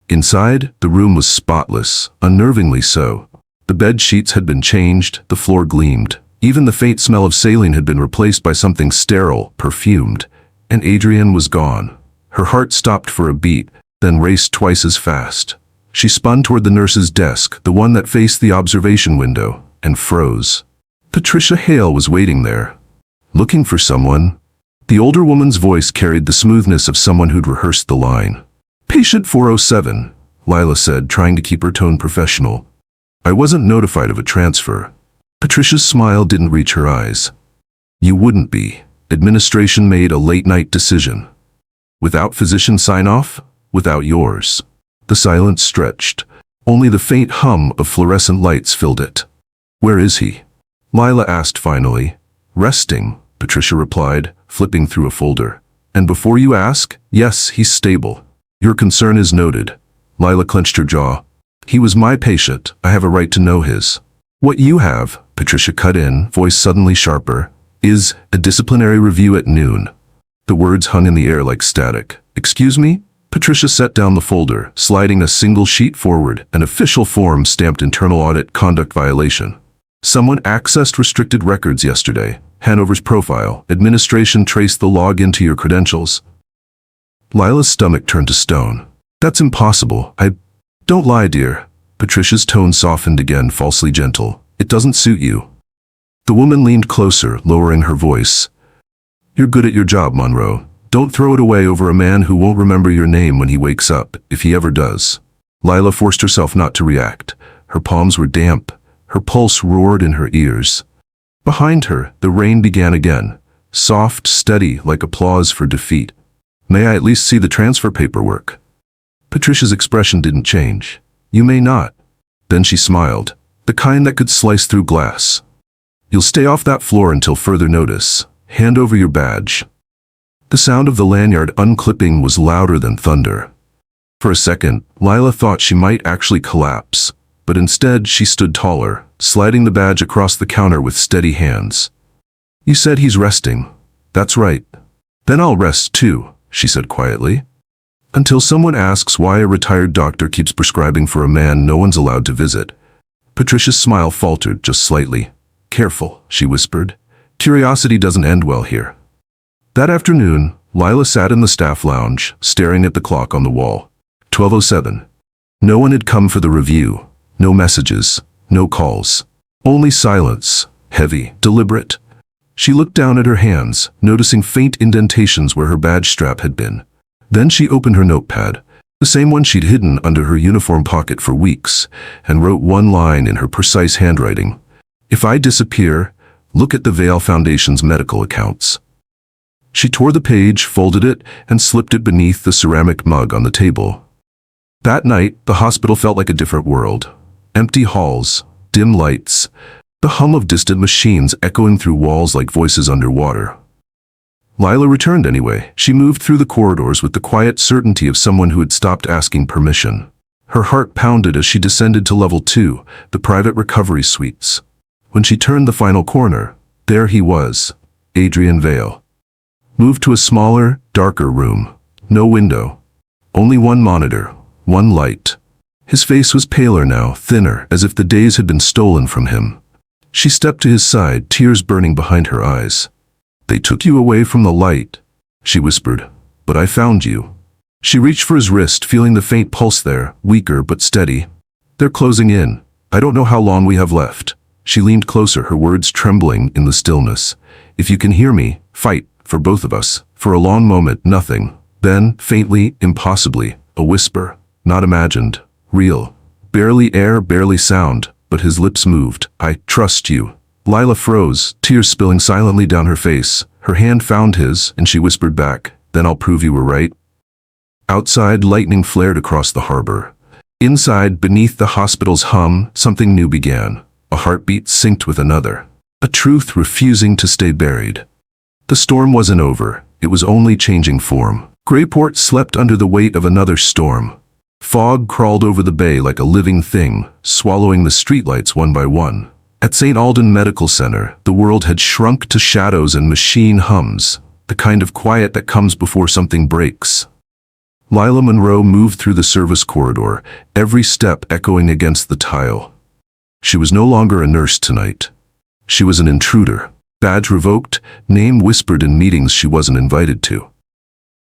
Inside, the room was spotless, unnervingly so. The bed sheets had been changed, the floor gleamed. Even the faint smell of saline had been replaced by something sterile, perfumed. And Adrian was gone. Her heart stopped for a beat, then raced twice as fast. She spun toward the nurse's desk, the one that faced the observation window, and froze. Patricia Hale was waiting there. Looking for someone. The older woman's voice carried the smoothness of someone who'd rehearsed the line. "Patient 407, Lila said, trying to keep her tone professional. "I wasn't notified of a transfer." Patricia's smile didn't reach her eyes. "You wouldn't be. Administration made a late-night decision. Without physician sign-off, without yours." The silence stretched. Only the faint hum of fluorescent lights filled it. "Where is he?" Lila asked finally. "Resting," Patricia replied, flipping through a folder. "And before you ask, yes, he's stable. Your concern is noted." Lila clenched her jaw. "He was my patient. I have a right to know his." "What you have," Patricia cut in, voice suddenly sharper, "is a disciplinary review at noon." The words hung in the air like static. "Excuse me?" Patricia set down the folder, sliding a single sheet forward, an official form stamped internal audit conduct violation. "Someone accessed restricted records yesterday. Hanover's profile. Administration traced the log into your credentials." Lila's stomach turned to stone. "That's impossible. Don't lie, dear." Patricia's tone softened again, falsely gentle. "It doesn't suit you." The woman leaned closer, lowering her voice. "You're good at your job, Monroe. Don't throw it away over a man who won't remember your name when he wakes up, if he ever does." Lila forced herself not to react. Her palms were damp. Her pulse roared in her ears. Behind her, the rain began again, soft, steady, like applause for defeat. "May I at least see the transfer paperwork?" Patricia's expression didn't change. "You may not." Then she smiled, the kind that could slice through glass. "You'll stay off that floor until further notice. Hand over your badge." The sound of the lanyard unclipping was louder than thunder. For a second, Lila thought she might actually collapse, but instead she stood taller, sliding the badge across the counter with steady hands. "You said he's resting." "That's right." "Then I'll rest too," she said quietly. "Until someone asks why a retired doctor keeps prescribing for a man no one's allowed to visit." Patricia's smile faltered just slightly. "Careful," she whispered. "Curiosity doesn't end well here." That afternoon, Lila sat in the staff lounge, staring at the clock on the wall. 12:07. No one had come for the review. No messages, no calls. Only silence, heavy, deliberate. She looked down at her hands, noticing faint indentations where her badge strap had been. Then she opened her notepad, the same one she'd hidden under her uniform pocket for weeks, and wrote one line in her precise handwriting. "If I disappear, look at the Vale Foundation's medical accounts." She tore the page, folded it, and slipped it beneath the ceramic mug on the table. That night, the hospital felt like a different world. Empty halls, dim lights, the hum of distant machines echoing through walls like voices underwater. Lila returned anyway. She moved through the corridors with the quiet certainty of someone who had stopped asking permission. Her heart pounded as she descended to level 2, the private recovery suites. When she turned the final corner, there he was, Adrian Vale. Moved to a smaller, darker room. No window. Only one monitor, one light. His face was paler now, thinner, as if the days had been stolen from him. She stepped to his side, tears burning behind her eyes. "They took you away from the light," she whispered, "but I found you." She reached for his wrist, feeling the faint pulse there, weaker but steady. "They're closing in. I don't know how long we have left." She leaned closer, her words trembling in the stillness. "If you can hear me, fight, for both of us." For a long moment, nothing. Then, faintly, impossibly, a whisper, not imagined, real. Barely air, barely sound, but his lips moved. "I trust you." Lila froze, tears spilling silently down her face. Her hand found his, and she whispered back, "Then I'll prove you were right." Outside, lightning flared across the harbor. Inside, beneath the hospital's hum, something new began. A heartbeat synced with another. a truth refusing to stay buried. The storm wasn't over, it was only changing form. Grayport slept under the weight of another storm. Fog crawled over the bay like a living thing, swallowing the streetlights one by one. At St. Alden Medical Center, the world had shrunk to shadows and machine hums, the kind of quiet that comes before something breaks. Lila Monroe moved through the service corridor, every step echoing against the tile. She was no longer a nurse tonight. She was an intruder. Badge revoked, name whispered in meetings she wasn't invited to.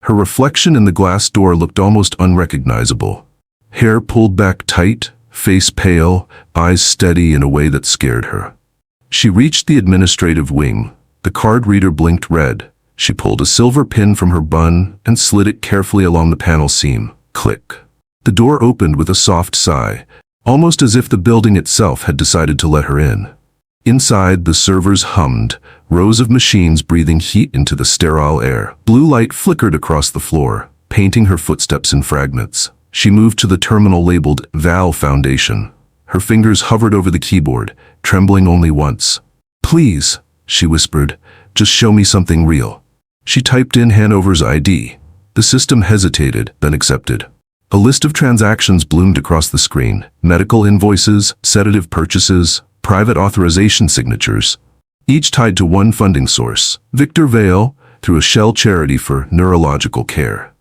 Her reflection in the glass door looked almost unrecognizable. Hair pulled back tight, face pale, eyes steady in a way that scared her. She reached the administrative wing. The card reader blinked red. She pulled a silver pin from her bun and slid it carefully along the panel seam. Click. The door opened with a soft sigh, almost as if the building itself had decided to let her in. Inside, the servers hummed, rows of machines breathing heat into the sterile air. Blue light flickered across the floor, painting her footsteps in fragments. She moved to the terminal labeled Val Foundation. Her fingers hovered over the keyboard, trembling only once. "Please," she whispered, "just show me something real." She typed in Hanover's ID. The system hesitated, then accepted. A list of transactions bloomed across the screen. Medical invoices, sedative purchases, private authorization signatures, each tied to one funding source, Victor Vale, through a shell charity for neurological care.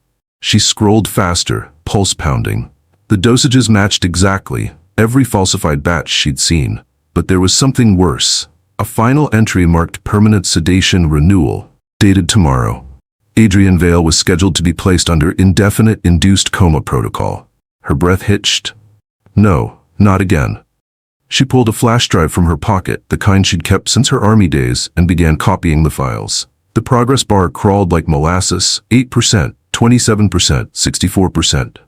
She scrolled faster, pulse pounding. The dosages matched exactly, every falsified batch she'd seen. But there was something worse. A final entry marked permanent sedation renewal, dated tomorrow. Adrienne Vale was scheduled to be placed under indefinite induced coma protocol. Her breath hitched. No, not again. She pulled a flash drive from her pocket, the kind she'd kept since her army days, and began copying the files. The progress bar crawled like molasses, 8%, 27%, 64%.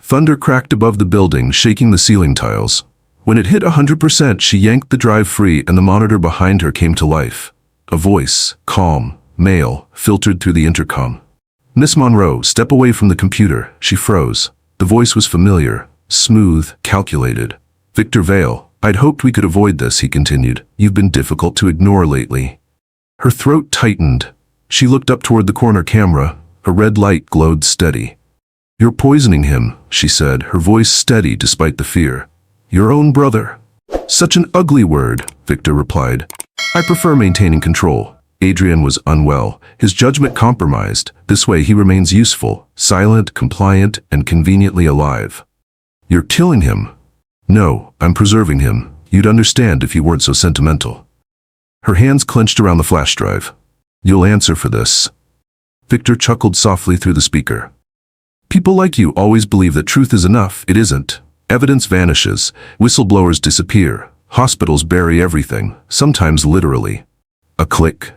Thunder cracked above the building, shaking the ceiling tiles. When it hit 100%, she yanked the drive free and the monitor behind her came to life. A voice, calm, male, filtered through the intercom. "Miss Monroe, step away from the computer." She froze. The voice was familiar, smooth, calculated. "Victor Vale, I'd hoped we could avoid this," he continued. "You've been difficult to ignore lately." Her throat tightened. She looked up toward the corner camera. A red light glowed steady. "You're poisoning him," she said, her voice steady despite the fear. "Your own brother." "Such an ugly word," Victor replied. "I prefer maintaining control." Adrian was unwell, his judgment compromised. This way he remains useful, silent, compliant, and conveniently alive. "You're killing him." "No, I'm preserving him. You'd understand if you weren't so sentimental." Her hands clenched around the flash drive. "You'll answer for this." Victor chuckled softly through the speaker. "People like you always believe that truth is enough. It isn't. Evidence vanishes. Whistleblowers disappear. Hospitals bury everything, sometimes literally." A click.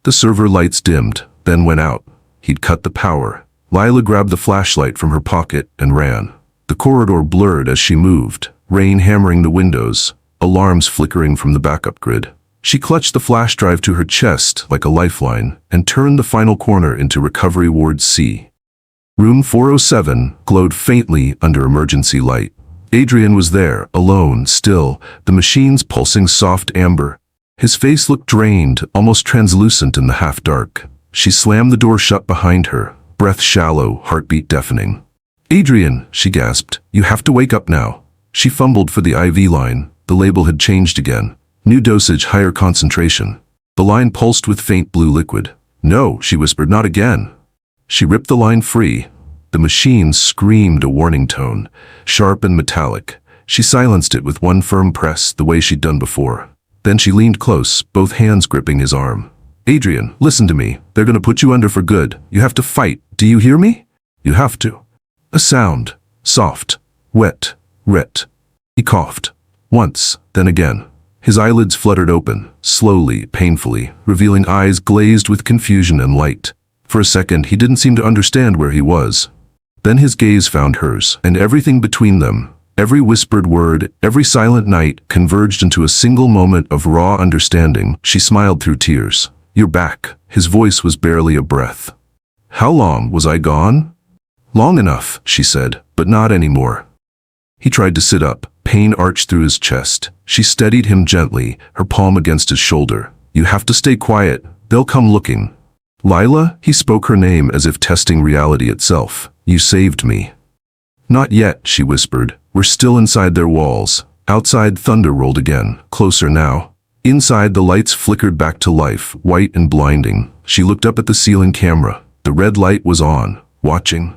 The server lights dimmed, then went out. He'd cut the power. Lila grabbed the flashlight from her pocket and ran. The corridor blurred as she moved, rain hammering the windows, alarms flickering from the backup grid. She clutched the flash drive to her chest like a lifeline and turned the final corner into Recovery Ward C. Room 407 glowed faintly under emergency light. Adrian was there, alone, still, the machines pulsing soft amber. His face looked drained, almost translucent in the half-dark. She slammed the door shut behind her, breath shallow, heartbeat deafening. "Adrian," she gasped, "you have to wake up now." She fumbled for the IV line. The label had changed again. New dosage, higher concentration. The line pulsed with faint blue liquid. "No," she whispered, "not again." She ripped the line free. The machine screamed a warning tone, sharp and metallic. She silenced it with one firm press, the way she'd done before. Then she leaned close, both hands gripping his arm. "Adrian, listen to me. They're gonna put you under for good. You have to fight. Do you hear me? You have to." A sound. Soft. Wet. Ret. He coughed. Once, then again. His eyelids fluttered open, slowly, painfully, revealing eyes glazed with confusion and light. For a second, he didn't seem to understand where he was. Then his gaze found hers, and everything between them, every whispered word, every silent night, converged into a single moment of raw understanding. She smiled through tears. "You're back." His voice was barely a breath. "How long was I gone?" "Long enough," she said, "but not anymore." He tried to sit up, Pain arched through his chest. She steadied him gently, her palm against his shoulder. You have to stay quiet. They'll come looking. Lila, he spoke her name as if testing reality itself. You saved me. Not yet, she whispered. We're still inside their walls. Outside, thunder rolled again, closer now. Inside, the lights flickered back to life, white and blinding. She looked up at the ceiling camera. The red light was on, watching.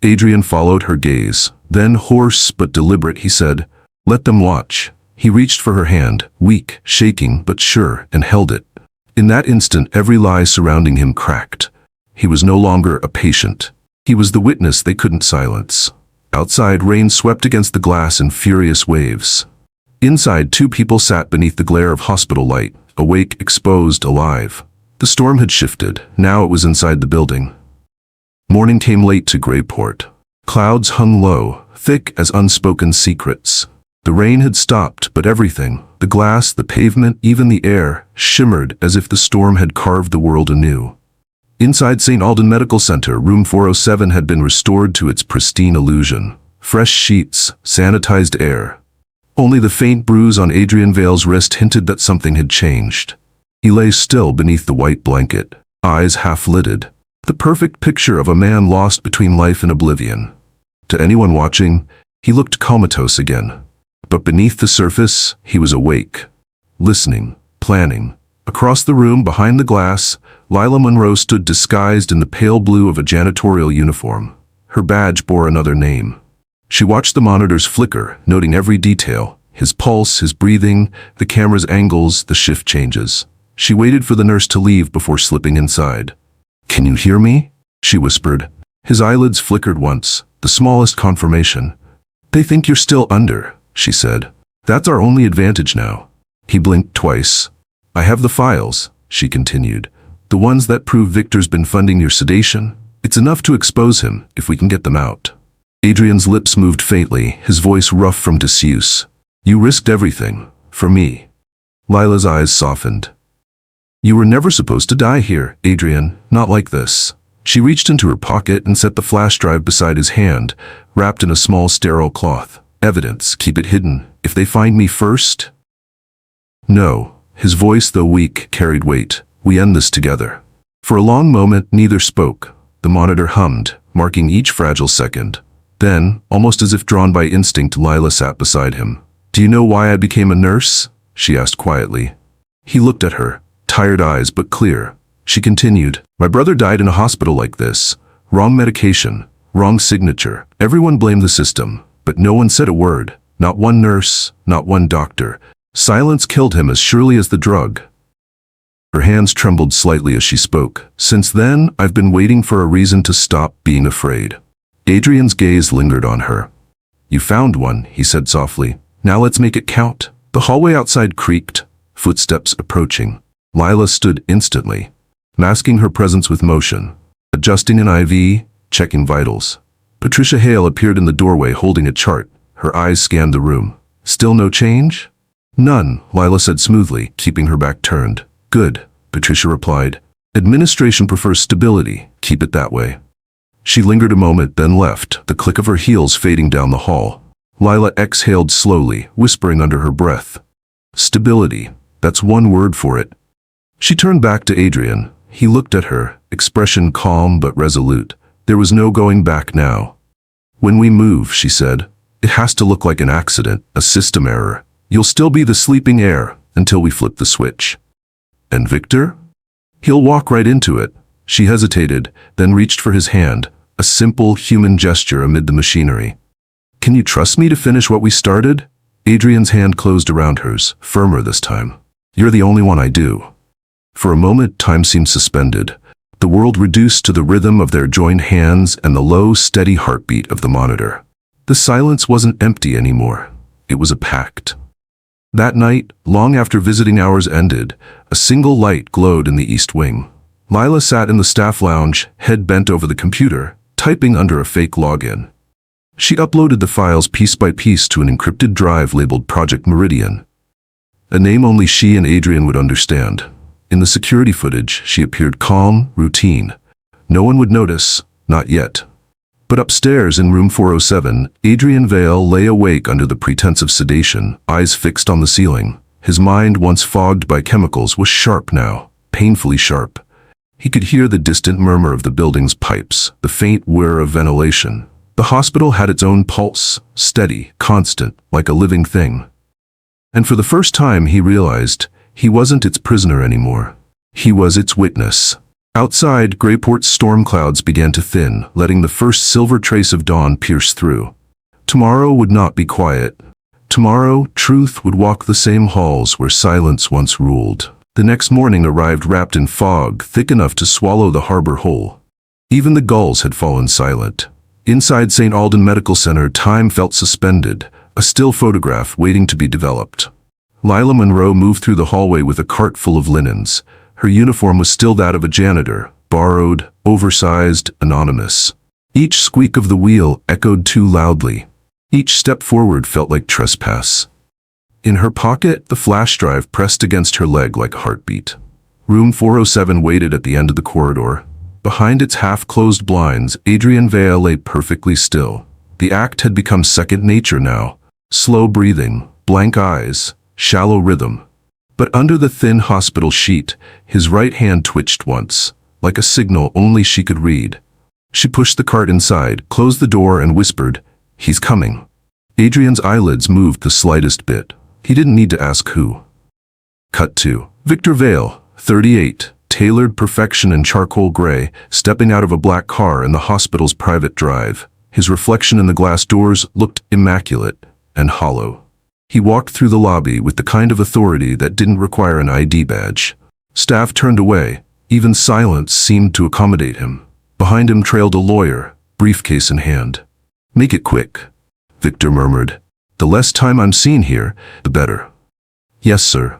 Adrian followed her gaze. Then, hoarse but deliberate, he said, "Let them watch." He reached for her hand, weak, shaking but sure, and held it. In that instant, every lie surrounding him cracked. He was no longer a patient. He was the witness they couldn't silence. Outside, rain swept against the glass in furious waves. Inside, two people sat beneath the glare of hospital light, awake, exposed, alive. The storm had shifted. Now it was inside the building. Morning came late to Grayport. Clouds hung low, thick as unspoken secrets. The rain had stopped, but everything, the glass, the pavement, even the air, shimmered as if the storm had carved the world anew. Inside St. Alden Medical Center, room 407 had been restored to its pristine illusion. Fresh sheets, sanitized air. Only the faint bruise on Adrian Vale's wrist hinted that something had changed. He lay still beneath the white blanket, eyes half-lidded. The perfect picture of a man lost between life and oblivion. To anyone watching, he looked comatose again. But beneath the surface, he was awake, listening, planning. Across the room, behind the glass, Lila Monroe stood disguised in the pale blue of a janitorial uniform. Her badge bore another name. She watched the monitors flicker, noting every detail, his pulse, his breathing, the camera's angles, the shift changes. She waited for the nurse to leave before slipping inside. "Can you hear me?" she whispered. His eyelids flickered once, the smallest confirmation. "They think you're still under," she said. "That's our only advantage now." He blinked twice. "I have the files," she continued. "The ones that prove Victor's been funding your sedation. It's enough to expose him, if we can get them out." Adrian's lips moved faintly, his voice rough from disuse. "You risked everything. For me." Lila's eyes softened. "You were never supposed to die here, Adrian. Not like this." She reached into her pocket and set the flash drive beside his hand, wrapped in a small sterile cloth. "Evidence. Keep it hidden. If they find me first." "No." His voice, though weak, carried weight. "We end this together." For a long moment, neither spoke. The monitor hummed, marking each fragile second. Then, almost as if drawn by instinct, Lila sat beside him. "Do you know why I became a nurse?" she asked quietly. He looked at her, tired eyes but clear. She continued, "My brother died in a hospital like this. Wrong medication, wrong signature. Everyone blamed the system, but no one said a word. Not one nurse, not one doctor. Silence killed him as surely as the drug." Her hands trembled slightly as she spoke. "Since then, I've been waiting for a reason to stop being afraid." Adrian's gaze lingered on her. "You found one," he said softly. "Now let's make it count." The hallway outside creaked, footsteps approaching. Lila stood instantly, masking her presence with motion, adjusting an IV, checking vitals. Patricia Hale appeared in the doorway holding a chart. Her eyes scanned the room. "Still no change?" "None," Lila said smoothly, keeping her back turned. "Good," Patricia replied. "Administration prefers stability. Keep it that way." She lingered a moment, then left, the click of her heels fading down the hall. Lila exhaled slowly, whispering under her breath. "Stability. That's one word for it." She turned back to Adrian. He looked at her, expression calm but resolute. There was no going back now. "When we move," she said, "it has to look like an accident, a system error. You'll still be the sleeping heir until we flip the switch." "And Victor?" "He'll walk right into it." She hesitated, then reached for his hand, a simple human gesture amid the machinery. "Can you trust me to finish what we started?" Adrian's hand closed around hers, firmer this time. "You're the only one I do." For a moment, time seemed suspended. The world reduced to the rhythm of their joined hands and the low, steady heartbeat of the monitor. The silence wasn't empty anymore. It was a pact. That night, long after visiting hours ended, a single light glowed in the east wing. Lila sat in the staff lounge, head bent over the computer, typing under a fake login. She uploaded the files piece by piece to an encrypted drive labeled Project Meridian, a name only she and Adrian would understand. In the security footage, she appeared calm, routine. No one would notice, not yet. But upstairs in room 407, Adrian Vale lay awake under the pretense of sedation, eyes fixed on the ceiling. His mind, once fogged by chemicals, was sharp now, painfully sharp. He could hear the distant murmur of the building's pipes, the faint whir of ventilation. The hospital had its own pulse, steady, constant, like a living thing. And for the first time he realized he wasn't its prisoner anymore. He was its witness. Outside, Greyport's storm clouds began to thin, letting the first silver trace of dawn pierce through. Tomorrow would not be quiet. Tomorrow, truth would walk the same halls where silence once ruled. The next morning arrived wrapped in fog thick enough to swallow the harbor whole. Even the gulls had fallen silent. Inside St. Alden Medical Center, time felt suspended, a still photograph waiting to be developed. Lila Monroe moved through the hallway with a cart full of linens. Her uniform was still that of a janitor, borrowed, oversized, anonymous. Each squeak of the wheel echoed too loudly. Each step forward felt like trespass. In her pocket, the flash drive pressed against her leg like a heartbeat. Room 407 waited at the end of the corridor. Behind its half-closed blinds, Adrian Vale lay perfectly still. The act had become second nature now. Slow breathing, blank eyes, shallow rhythm. But under the thin hospital sheet, his right hand twitched once, like a signal only she could read. She pushed the cart inside, closed the door, and whispered, "He's coming." Adrian's eyelids moved the slightest bit. He didn't need to ask who. Cut to Victor Vale, 38, tailored perfection in charcoal gray, stepping out of a black car in the hospital's private drive. His reflection in the glass doors looked immaculate and hollow. He walked through the lobby with the kind of authority that didn't require an ID badge. Staff turned away. Even silence seemed to accommodate him. Behind him trailed a lawyer, briefcase in hand. "Make it quick," Victor murmured. "The less time I'm seen here, the better." "Yes, sir."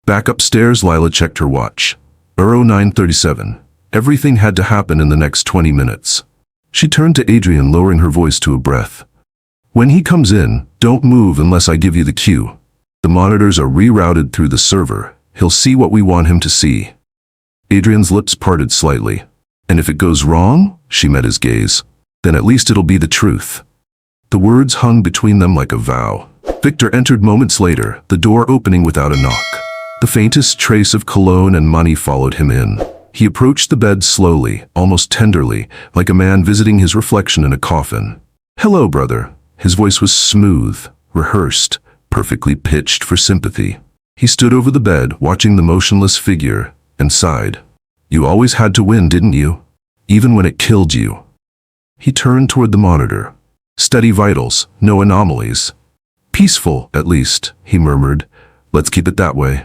Back upstairs, Lila checked her watch. 09:37. Everything had to happen in the next 20 minutes. She turned to Adrian, lowering her voice to a breath. "When he comes in, don't move unless I give you the cue. The monitors are rerouted through the server. He'll see what we want him to see." Adrian's lips parted slightly. "And if it goes wrong," she met his gaze, "then at least it'll be the truth." The words hung between them like a vow. Victor entered moments later, the door opening without a knock. The faintest trace of cologne and money followed him in. He approached the bed slowly, almost tenderly, like a man visiting his reflection in a coffin. "Hello, brother." His voice was smooth, rehearsed, perfectly pitched for sympathy. He stood over the bed, watching the motionless figure, and sighed. "You always had to win, didn't you? Even when it killed you." He turned toward the monitor. "Steady vitals, no anomalies." "Peaceful, at least," he murmured. "Let's keep it that way."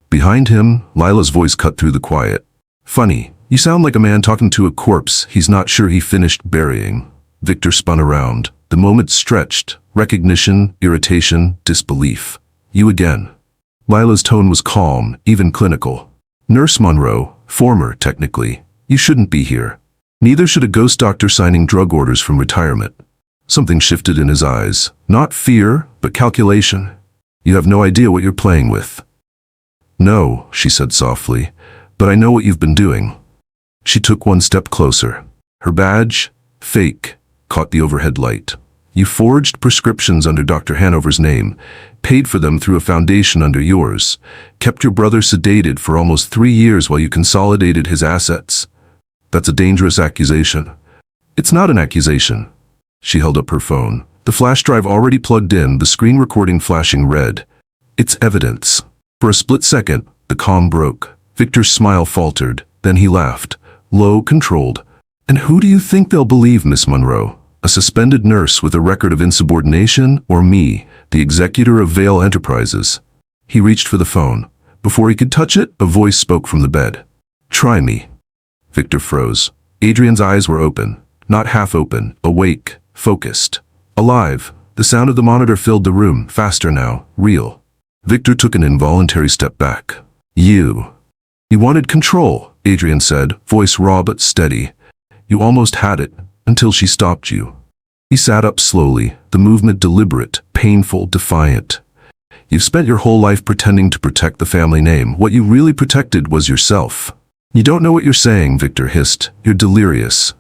Behind him, Lila's voice cut through the quiet. "Funny, you sound like a man talking to a corpse he's not sure he finished burying." Victor spun around. The moment stretched. Recognition, irritation, disbelief. "You again." Lila's tone was calm, even clinical. "Nurse Monroe, former, technically. You shouldn't be here. Neither should a ghost doctor signing drug orders from retirement." Something shifted in his eyes. Not fear, but calculation. "You have no idea what you're playing with." "No," she said softly, "but I know what you've been doing." She took one step closer. Her badge, fake, caught the overhead light. "You forged prescriptions under Dr. Hanover's name, paid for them through a foundation under yours, kept your brother sedated for almost 3 years while you consolidated his assets. That's a dangerous accusation." "It's not an accusation." She held up her phone. The flash drive already plugged in, the screen recording flashing red. "It's evidence." For a split second, the calm broke. Victor's smile faltered. Then he laughed. Low, controlled. "And who do you think they'll believe, Miss Monroe? A suspended nurse with a record of insubordination, or me, the executor of Vale Enterprises?" He reached for the phone. Before he could touch it, a voice spoke from the bed. "Try me." Victor froze. Adrian's eyes were open. Not half open, awake, focused. Alive. The sound of the monitor filled the room, faster now, real. Victor took an involuntary step back. "You wanted control," Adrian said, voice raw but steady. "You almost had it, until she stopped you." He sat up slowly, the movement deliberate, painful, defiant. "You've spent your whole life pretending to protect the family name. What you really protected was yourself." "You don't know what you're saying," Victor hissed. "You're delirious."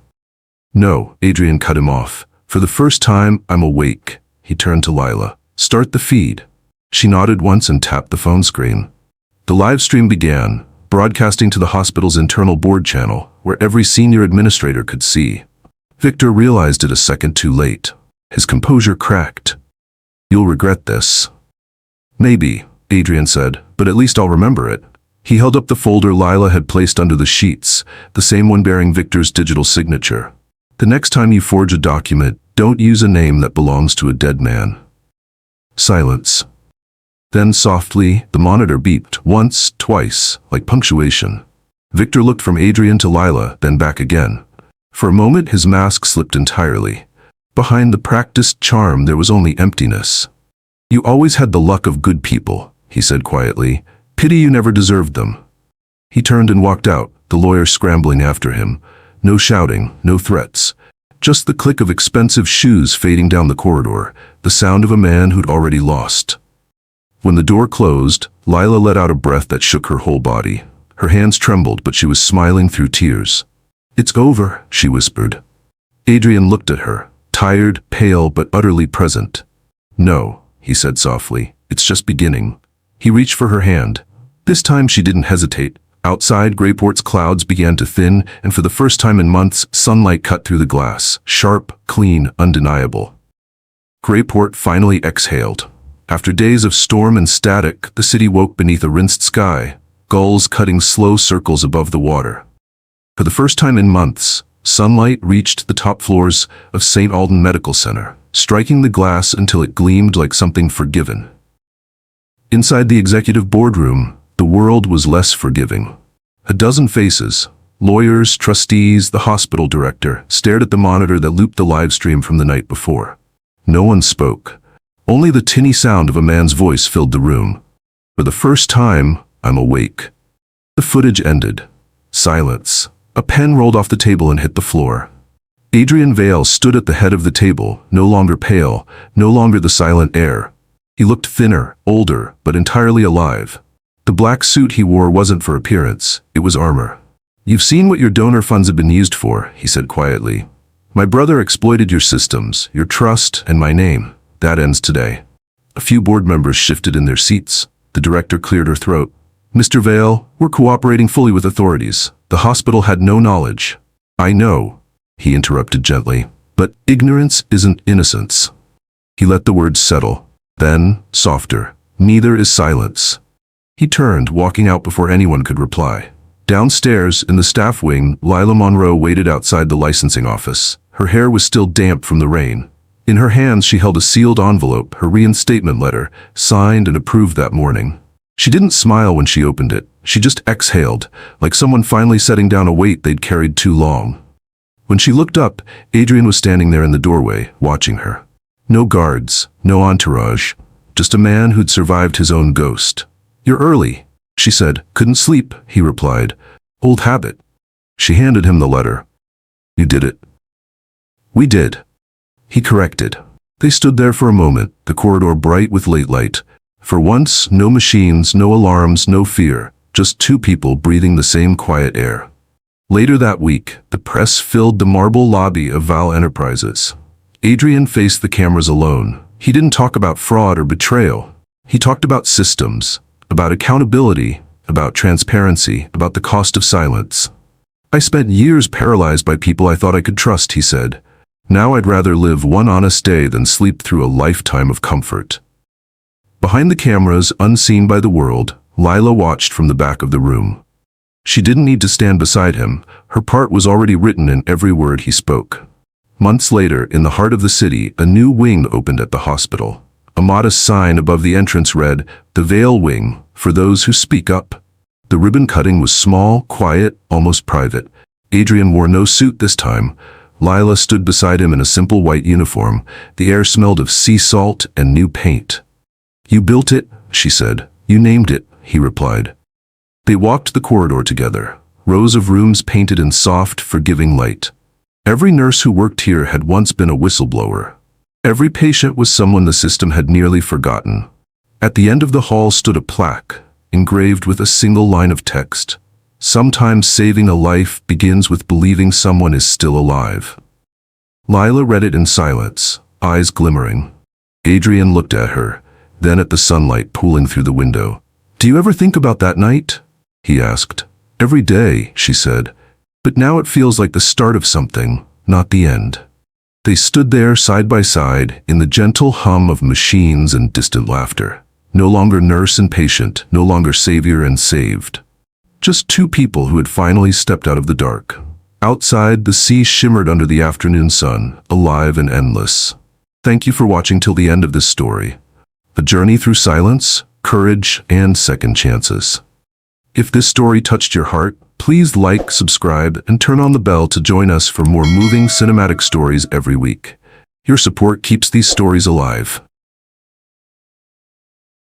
No, Adrian cut him off. For the first time, I'm awake. He turned to Lila. Start the feed. She nodded once and tapped the phone screen. The live stream began, broadcasting to the hospital's internal board channel, where every senior administrator could see. Victor realized it a second too late. His composure cracked. You'll regret this. Maybe, Adrian said, but at least I'll remember it. He held up the folder Lila had placed under the sheets, the same one bearing Victor's digital signature. The next time you forge a document, don't use a name that belongs to a dead man. Silence. Then softly, the monitor beeped once, twice, like punctuation. Victor looked from Adrian to Lila, then back again. For a moment, his mask slipped entirely. Behind the practiced charm, there was only emptiness. You always had the luck of good people, he said quietly. Pity you never deserved them. He turned and walked out, the lawyer scrambling after him. No shouting, no threats. Just the click of expensive shoes fading down the corridor, the sound of a man who'd already lost. When the door closed, Lila let out a breath that shook her whole body. Her hands trembled, but she was smiling through tears. It's over, she whispered. Adrian looked at her, tired, pale, but utterly present. No, he said softly, it's just beginning. He reached for her hand. This time she didn't hesitate. Outside, Greyport's clouds began to thin, and for the first time in months, sunlight cut through the glass, sharp, clean, undeniable. Greyport finally exhaled. After days of storm and static, the city woke beneath a rinsed sky, gulls cutting slow circles above the water. For the first time in months, sunlight reached the top floors of St. Alden Medical Center, striking the glass until it gleamed like something forgiven. Inside the executive boardroom, the world was less forgiving. A dozen faces, lawyers, trustees, the hospital director, stared at the monitor that looped the live stream from the night before. No one spoke. Only the tinny sound of a man's voice filled the room. For the first time, I'm awake. The footage ended. Silence. A pen rolled off the table and hit the floor. Adrian Vale stood at the head of the table, no longer pale, no longer the silent heir. He looked thinner, older, but entirely alive. The black suit he wore wasn't for appearance, it was armor. You've seen what your donor funds have been used for, he said quietly. My brother exploited your systems, your trust, and my name. That ends today. A few board members shifted in their seats. The director cleared her throat. Mr. Vale, we're cooperating fully with authorities. The hospital had no knowledge. I know, he interrupted gently, but ignorance isn't innocence. He let the words settle. Then, softer, neither is silence. He turned, walking out before anyone could reply. Downstairs, in the staff wing, Lila Monroe waited outside the licensing office. Her hair was still damp from the rain. In her hands she held a sealed envelope, her reinstatement letter, signed and approved that morning. She didn't smile when she opened it. She just exhaled, like someone finally setting down a weight they'd carried too long. When she looked up, Adrian was standing there in the doorway, watching her. No guards, no entourage, just a man who'd survived his own ghost. You're early, she said. Couldn't sleep, he replied. Old habit. She handed him the letter. You did it. We did. He corrected. They stood there for a moment, the corridor bright with late light. For once, no machines, no alarms, no fear, just two people breathing the same quiet air. Later that week, the press filled the marble lobby of Val Enterprises. Adrian faced the cameras alone. He didn't talk about fraud or betrayal. He talked about systems, about accountability, about transparency, about the cost of silence. I spent years paralyzed by people I thought I could trust, he said. Now I'd rather live one honest day than sleep through a lifetime of comfort. Behind the cameras, unseen by the world, Lila watched from the back of the room. She didn't need to stand beside him. Her part was already written in every word he spoke. Months later, in the heart of the city, a new wing opened at the hospital. A modest sign above the entrance read, "The Vale Wing, for those who speak up." The ribbon cutting was small, quiet, almost private. Adrian wore no suit this time. Lila stood beside him in a simple white uniform. The air smelled of sea salt and new paint. You built it, she said. You named it, he replied. They walked the corridor together, rows of rooms painted in soft, forgiving light. Every nurse who worked here had once been a whistleblower. Every patient was someone the system had nearly forgotten. At the end of the hall stood a plaque, engraved with a single line of text. Sometimes saving a life begins with believing someone is still alive. Lila read it in silence, eyes glimmering. Adrian looked at her, then at the sunlight pooling through the window. "Do you ever think about that night?" he asked. "Every day," she said. "But now it feels like the start of something, not the end." They stood there side by side in the gentle hum of machines and distant laughter. No longer nurse and patient, no longer savior and saved. Just two people who had finally stepped out of the dark. Outside, the sea shimmered under the afternoon sun, alive and endless. Thank you for watching till the end of this story. A journey through silence, courage, and second chances. If this story touched your heart, please like, subscribe, and turn on the bell to join us for more moving cinematic stories every week. Your support keeps these stories alive.